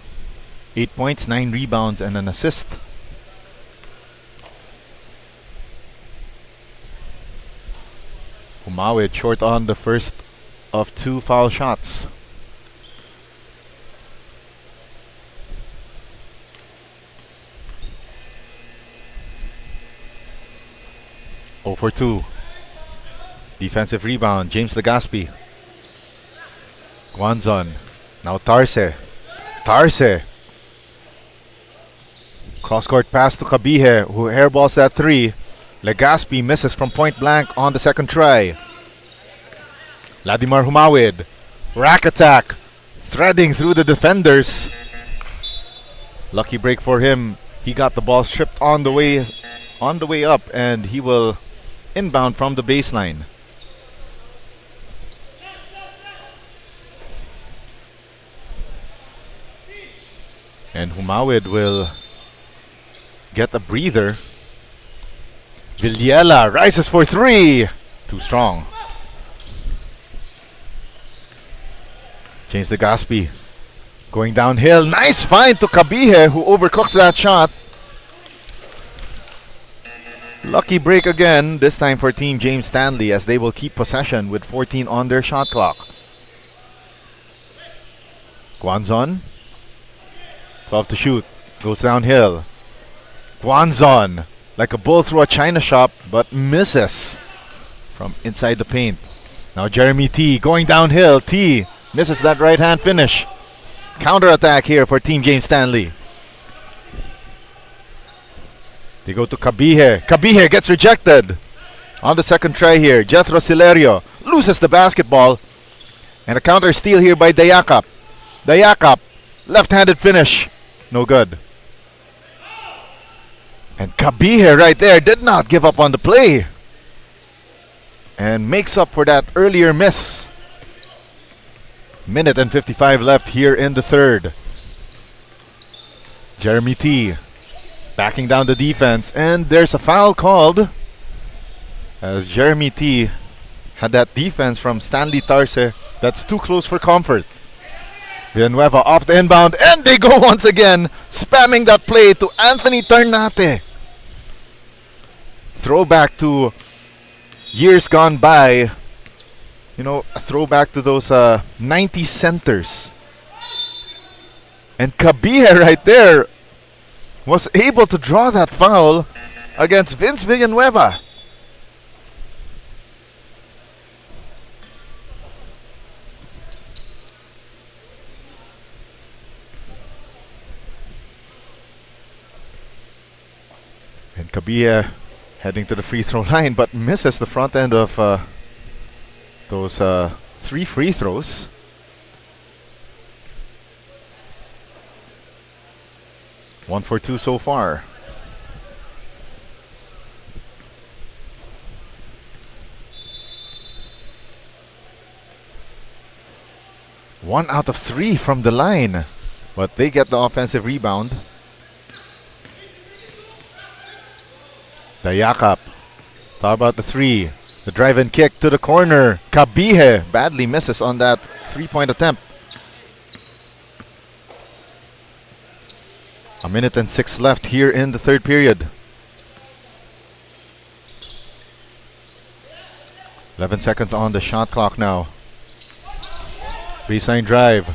8 points, 9 rebounds, and an assist. Humawid short on the first of 2 foul shots. Oh for 2. Defensive rebound, James Legaspi. Guanzon. Now Tarse. Cross-court pass to Kabihe, who airballs that 3. Legaspi misses from point blank on the second try. Vladimir Humawid. Rack attack. Threading through the defenders. Lucky break for him. He got the ball stripped on the way up, and he will inbound from the baseline. And Humawid will get a breather. Villela rises for 3. Too strong. James Legaspi going downhill. Nice find to Kabihe, who overcooks that shot. Lucky break again, this time for Team James Stanley, as they will keep possession with 14 on their shot clock. Guanzon. 12 to shoot. Goes downhill. Guanzon, like a bull through a china shop, but misses from inside the paint. Now Jeremy T going downhill. T misses that right hand finish. Counter attack here for Team James Stanley. They go to Kabihe. Kabihe gets rejected on the second try here. Jethro Silerio loses the basketball. And a counter steal here by Dayakap. Dayakap, left-handed finish. No good. And Kabihe right there did not give up on the play. And makes up for that earlier miss. Minute and 55 left here in the third. Jeremy T backing down the defense, and there's a foul called as Jeremy T had that defense from Stanley Tarse that's too close for comfort. Villanueva off the inbound, and they go once again, spamming that play to Anthony Tarnate. Throwback to years gone by. You know, a throwback to those 90 centers. And Kabihe right there was able to draw that foul against Vince Villanueva. And Kabihe heading to the free throw line, but misses the front end of those 3 free throws. One for 2 so far. One out of 3 from the line, but they get the offensive rebound. Dayakap. How about the 3? The drive and kick to the corner. Kabihe badly misses on that 3-point attempt. A minute and 6 left here in the third period. 11 seconds on the shot clock now. Baseline drive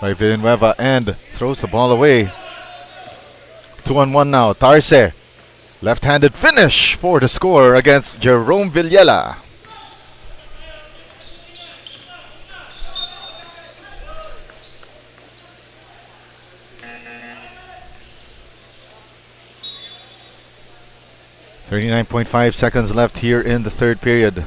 by Villanueva and throws the ball away. 2-on-1 now. Tarse. Left-handed finish for the score against Jerome Villela. .5 seconds left here in the third period.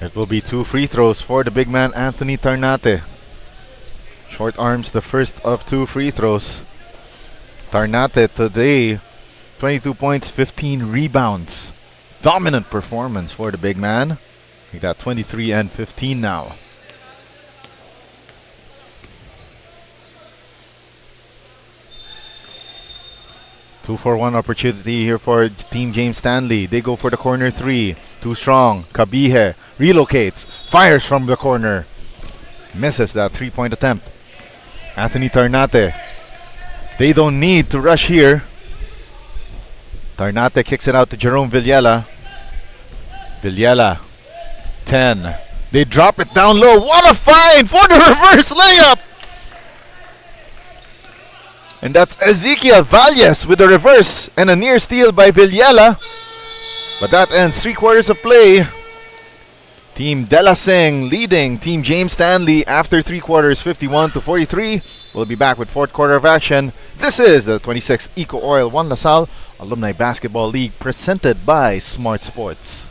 It will be 2 free throws for the big man Anthony Tarnate. Short arms the first of 2 free throws. Tarnate today, 22 points, 15 rebounds. Dominant performance for the big man. He got 23 and 15 now. 2-for-1 opportunity here for Team James Stanley. They go for the corner three. Too strong. Kabihe relocates. Fires from the corner. Misses that three-point attempt. Anthony Tarnate. They don't need to rush here. Tarnate kicks it out to Jerome Villela. Villela. 10. They drop it down low. What a find for the reverse layup! And that's Ezekiel Valles with the reverse and a near steal by Villela. But that ends 3 quarters of play. Team De La Seng leading Team James Stanley after 3 quarters, 51-43. We'll be back with 4th quarter of action. This is the 26th EcoOil 1 LaSalle Alumni Basketball League presented by Smart Sports.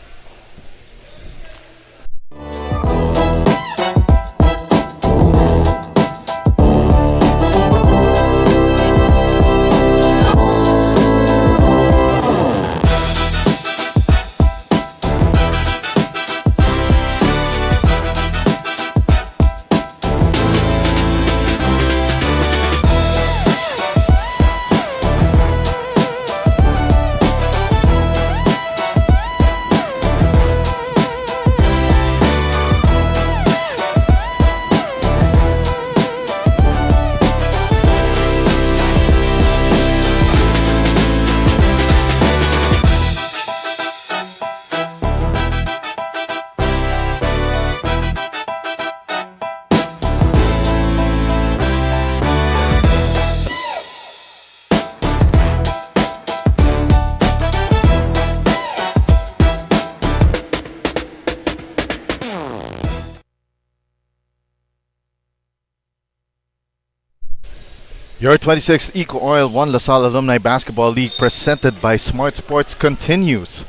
Your 26th EcoOil 1 LaSalle Alumni Basketball League presented by Smart Sports continues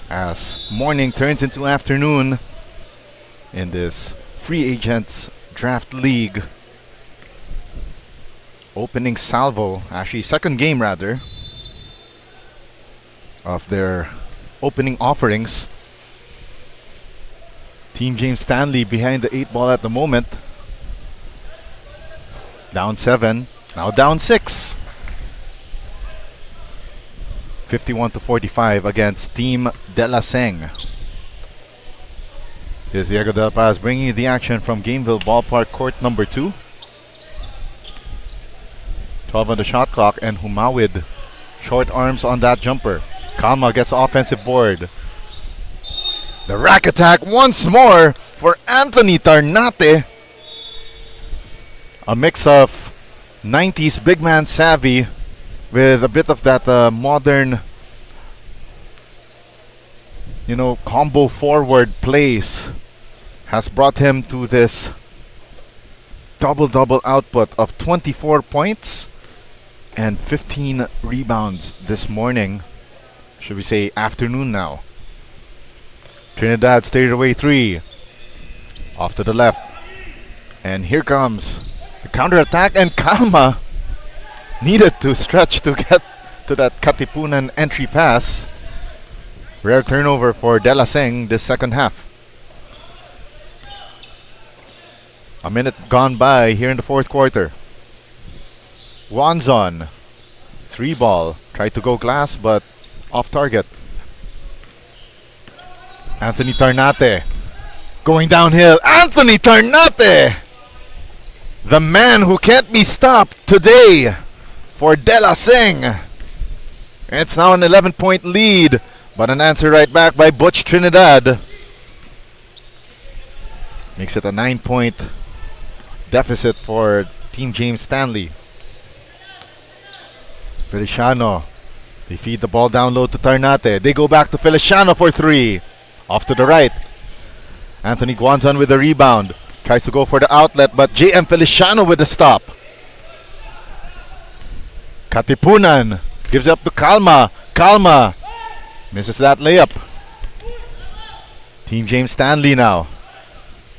as morning turns into afternoon in this Free Agents Draft League. Opening salvo, actually second game rather, of their opening offerings. Team James Stanley behind the 8 ball at the moment. Down 7. Now down 6. 51-45 against Team De La Seng. Here's Diego Del Paz bringing you the action from Gameville Ballpark, court number 2. 12 on the shot clock, and Humawid short arms on that jumper. Kalma gets offensive board. The rack attack once more for Anthony Tarnate. A mix of 90s big man savvy with a bit of that modern, combo forward plays has brought him to this double output of 24 points and 15 rebounds this morning. Should we say afternoon now. Trinidad stayed away 3. Off to the left. And here comes the counter-attack, and Kalma needed to stretch to get to that Katipunan entry pass. Rare turnover for De La Seng this second half. A minute gone by here in the 4th quarter. Wanzon, 3 ball, tried to go glass but off target. Anthony Tarnate going downhill. Anthony Tarnate! The man who can't be stopped today for De La Seng. It's now an 11-point lead, but an answer right back by Butch Trinidad makes it a 9-point deficit for Team James Stanley. Feliciano, they feed the ball down low to Tarnate. They go back to Feliciano for 3. Off to the right. Anthony Guanzon with the rebound. Tries to go for the outlet, but JM Feliciano with the stop. Katipunan gives it up to Kalma. Kalma misses that layup. Team James Stanley now.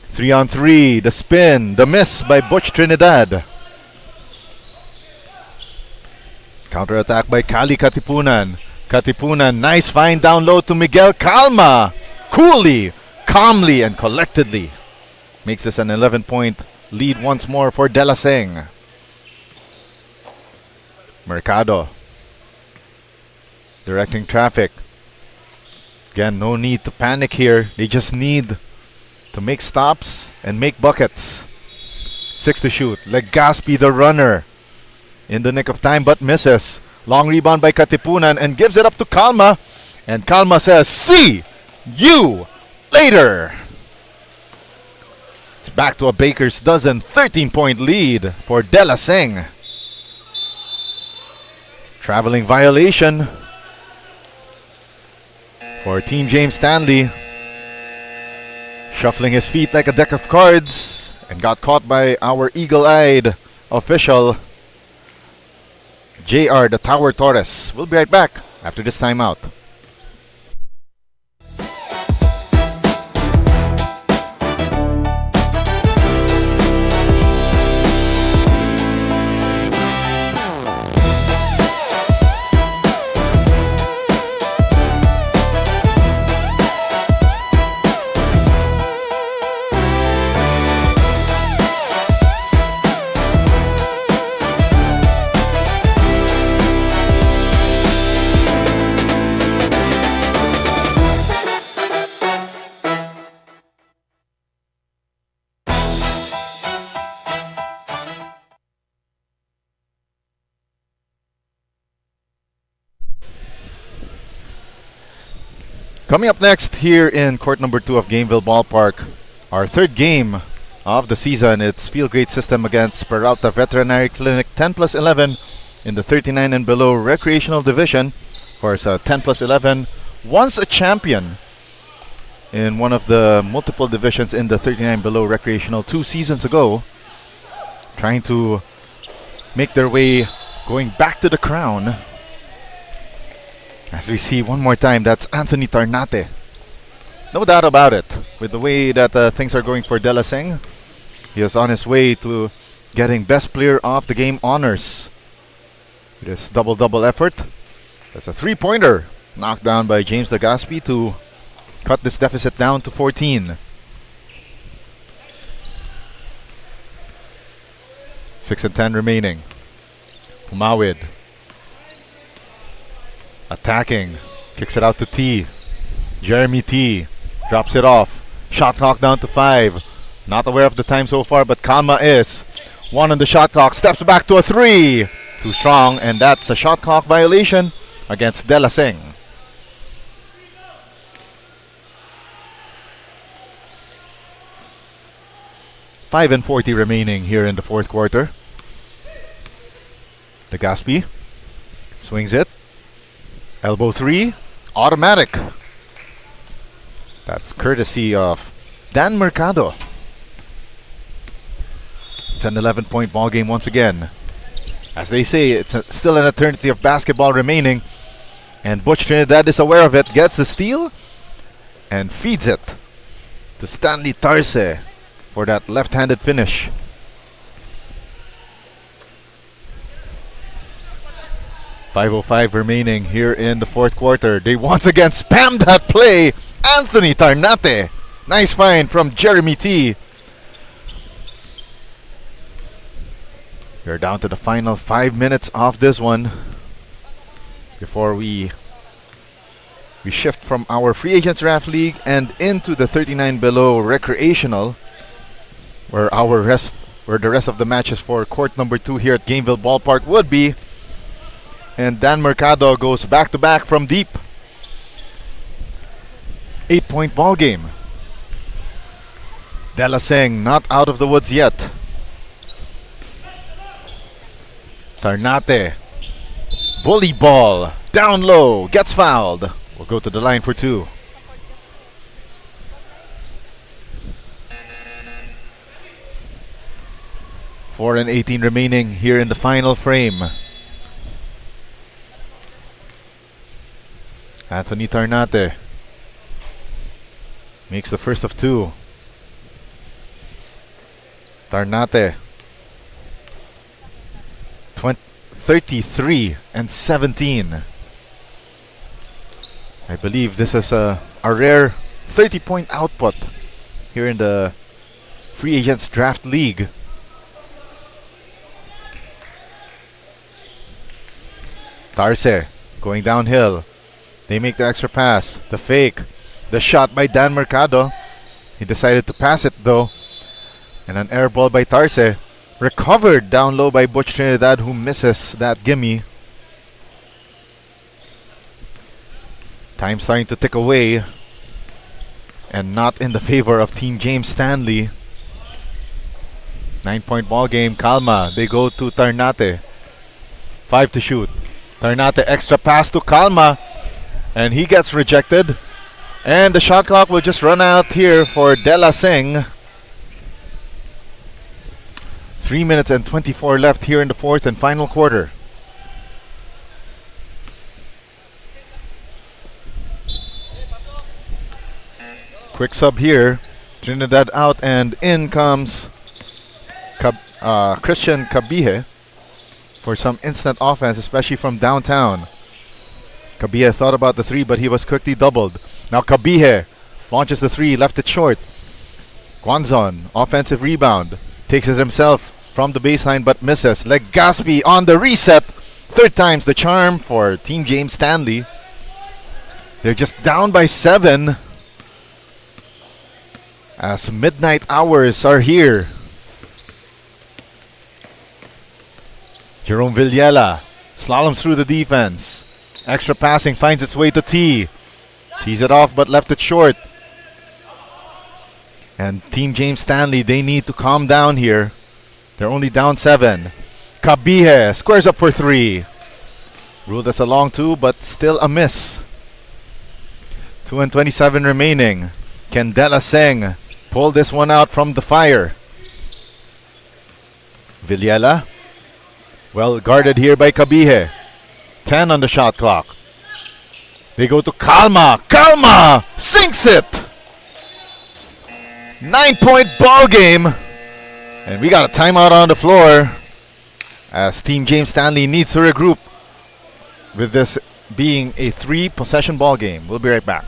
3-on-3. The spin. The miss by Butch Trinidad. Counter-attack by Kali Katipunan. Katipunan, nice find down low to Miguel Kalma. Coolly, calmly, and collectedly makes this an 11-point lead once more for De La Seng. Mercado directing traffic. Again, no need to panic here. They just need to make stops and make buckets. 6 to shoot. Legazpi, the runner, in the nick of time but misses. Long rebound by Katipunan and gives it up to Calma. And Calma says, "See you later." It's back to a baker's dozen. 13-point lead for De La Seng. Traveling violation for Team James Stanley. Shuffling his feet like a deck of cards and got caught by our eagle-eyed official, JR the Tower Torres. We'll be right back after this timeout. Coming up next here in court number 2 of Gameville Ballpark, our third game of the season. It's Field Grade System against Peralta Veterinary Clinic 10+11 in the 39 and below recreational division. Of course, 10+11, once a champion in one of the multiple divisions in the 39 below recreational 2 seasons ago. Trying to make their way, going back to the crown. As we see one more time, that's Anthony Tarnate. No doubt about it. With the way that things are going for De La Seng, he is on his way to getting Best Player of the Game honors. With his double-double effort. That's a three-pointer knocked down by James Legazpi to cut this deficit down to 14. 6 and 10 remaining. Humawid. Attacking. Kicks it out to T. Jeremy T. Drops it off. Shot clock down to 5. Not aware of the time so far, but Calma is. 1 on the shot clock. Steps back to a 3. Too strong, and that's a shot clock violation against De La Seng. Five and 40 remaining here in the fourth quarter. Legazpi swings it. Elbow 3. Automatic. That's courtesy of Dan Mercado. It's an 11-point ball game once again. As they say, it's still an eternity of basketball remaining. And Butch Trinidad is aware of it. Gets the steal and feeds it to Stanley Tarse for that left-handed finish. .505 remaining here in the fourth quarter. They once again spammed that play. Anthony Tarnate. Nice find from Jeremy T. We're down to the final 5 minutes of this one before we shift from our free agents draft league and into the 39 below recreational, where the rest of the matches for court number 2 here at Gameville Ballpark would be. And Dan Mercado goes back to back from deep. 8-point ball game. De La Seng not out of the woods yet. Tarnate. Bully ball. Down low. Gets fouled. We'll go to the line for 2. Four and 18 remaining here in the final frame. Anthony Tarnate makes the first of 2. Tarnate 33 and 17. I believe this is a rare 30-point output here in the Free Agents Draft League. Tarse going downhill. They make the extra pass. The fake. The shot by Dan Mercado. He decided to pass it though. And an air ball by Tarse. Recovered down low by Butch Trinidad, who misses that gimme. Time starting to tick away. And not in the favor of Team James Stanley. 9-point ball game. Calma. They go to Tarnate. 5 to shoot. Tarnate extra pass to Calma. And he gets rejected. And the shot clock will just run out here for De La Seng. 3 minutes and 24 left here in the fourth and final quarter. Quick sub here. Trinidad out and in comes Christian Kabihe for some instant offense, especially from downtown. Kabihe thought about the three, but he was quickly doubled. Now Kabihe launches the three, left it short. Guanzon, offensive rebound. Takes it himself from the baseline, but misses. Legaspi on the reset. Third time's the charm for Team James Stanley. They're just down by 7. As midnight hours are here. Jerome Villela slaloms through the defense. Extra passing finds its way to T. Tees it off but left it short. And Team James Stanley, they need to calm down here. They're only down 7. Kabihe squares up for 3. Ruled as a long 2, but still a miss. 2 and 27 remaining. Can De La Seng pull this one out from the fire? Villela, well guarded here by Kabihe. 10 on the shot clock. They go to Calma. Calma sinks it. 9-point ball game. And we got a timeout on the floor as Team James Stanley needs to regroup with this being a 3-possession ball game. We'll be right back.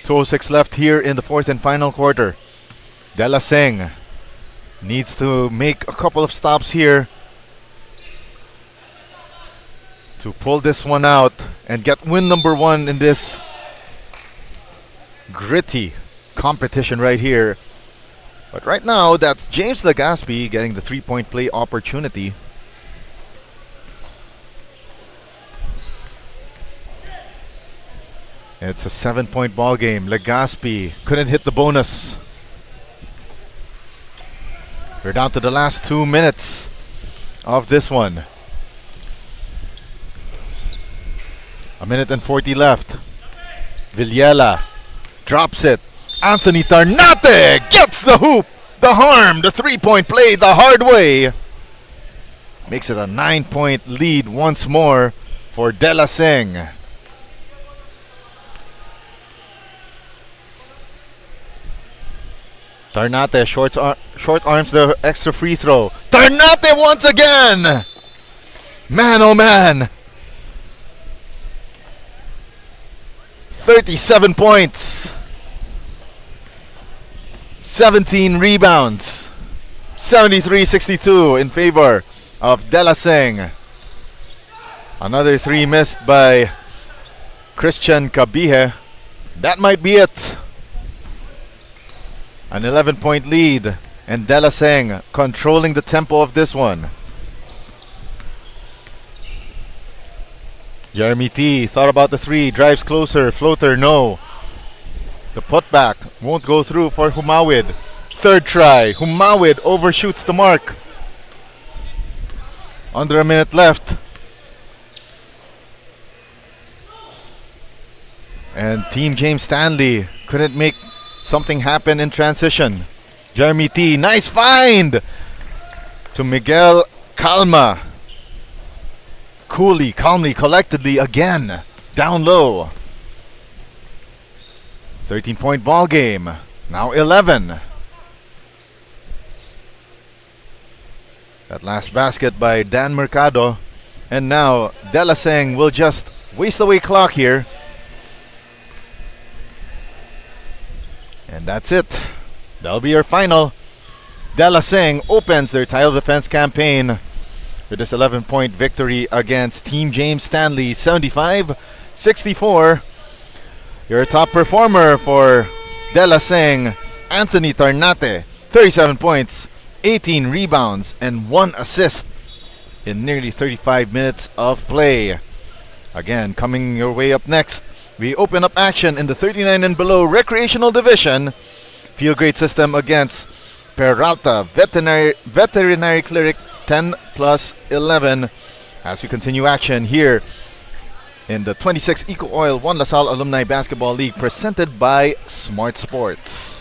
.06 left here in the fourth and final quarter. De La Seng needs to make a couple of stops here to pull this one out and get win number 1 in this gritty competition right here. But right now, that's James Legaspi getting the 3-point play opportunity. It's a 7-point ball game. Legaspi couldn't hit the bonus. We're down to the last 2 minutes of this one. 1 minute and 40 left. Villela drops it. Anthony Tarnate gets the hoop, the harm, the 3-point play the hard way. Makes it a 9-point lead once more for De La Seng. Tarnate short arms the extra free throw. Tarnate once again! Man, oh man! 37 points. 17 rebounds. 73-62 in favor of De La Seng. Another 3 missed by Christian Kabihe. That might be it. An 11-point lead, and De La Seng controlling the tempo of this one. Jeremy T thought about the 3, drives closer, floater, no. The putback won't go through for Humawid. Third try, Humawid overshoots the mark. Under a minute left. And Team James Stanley couldn't make something happen in transition. Jeremy T, nice find to Miguel Calma. Coolly, calmly, collectedly again. Down low. 13-point ball game. Now 11. That last basket by Dan Mercado. And now De La Seng will just waste away clock here. And that's it. That'll be your final. De La Seng opens their title defense campaign with this 11-point victory against Team James Stanley, 75-64. Your top performer for De La Seng, Anthony Tarnate, 37 points, 18 rebounds, and 1 assist in nearly 35 minutes of play. Again, coming your way up next, we open up action in the 39 and below recreational division. Field grade system against Peralta Veterinary Clinic 10+11 as we continue action here in the 26 EcoOil 1 LaSalle Alumni Basketball League presented by Smart Sports.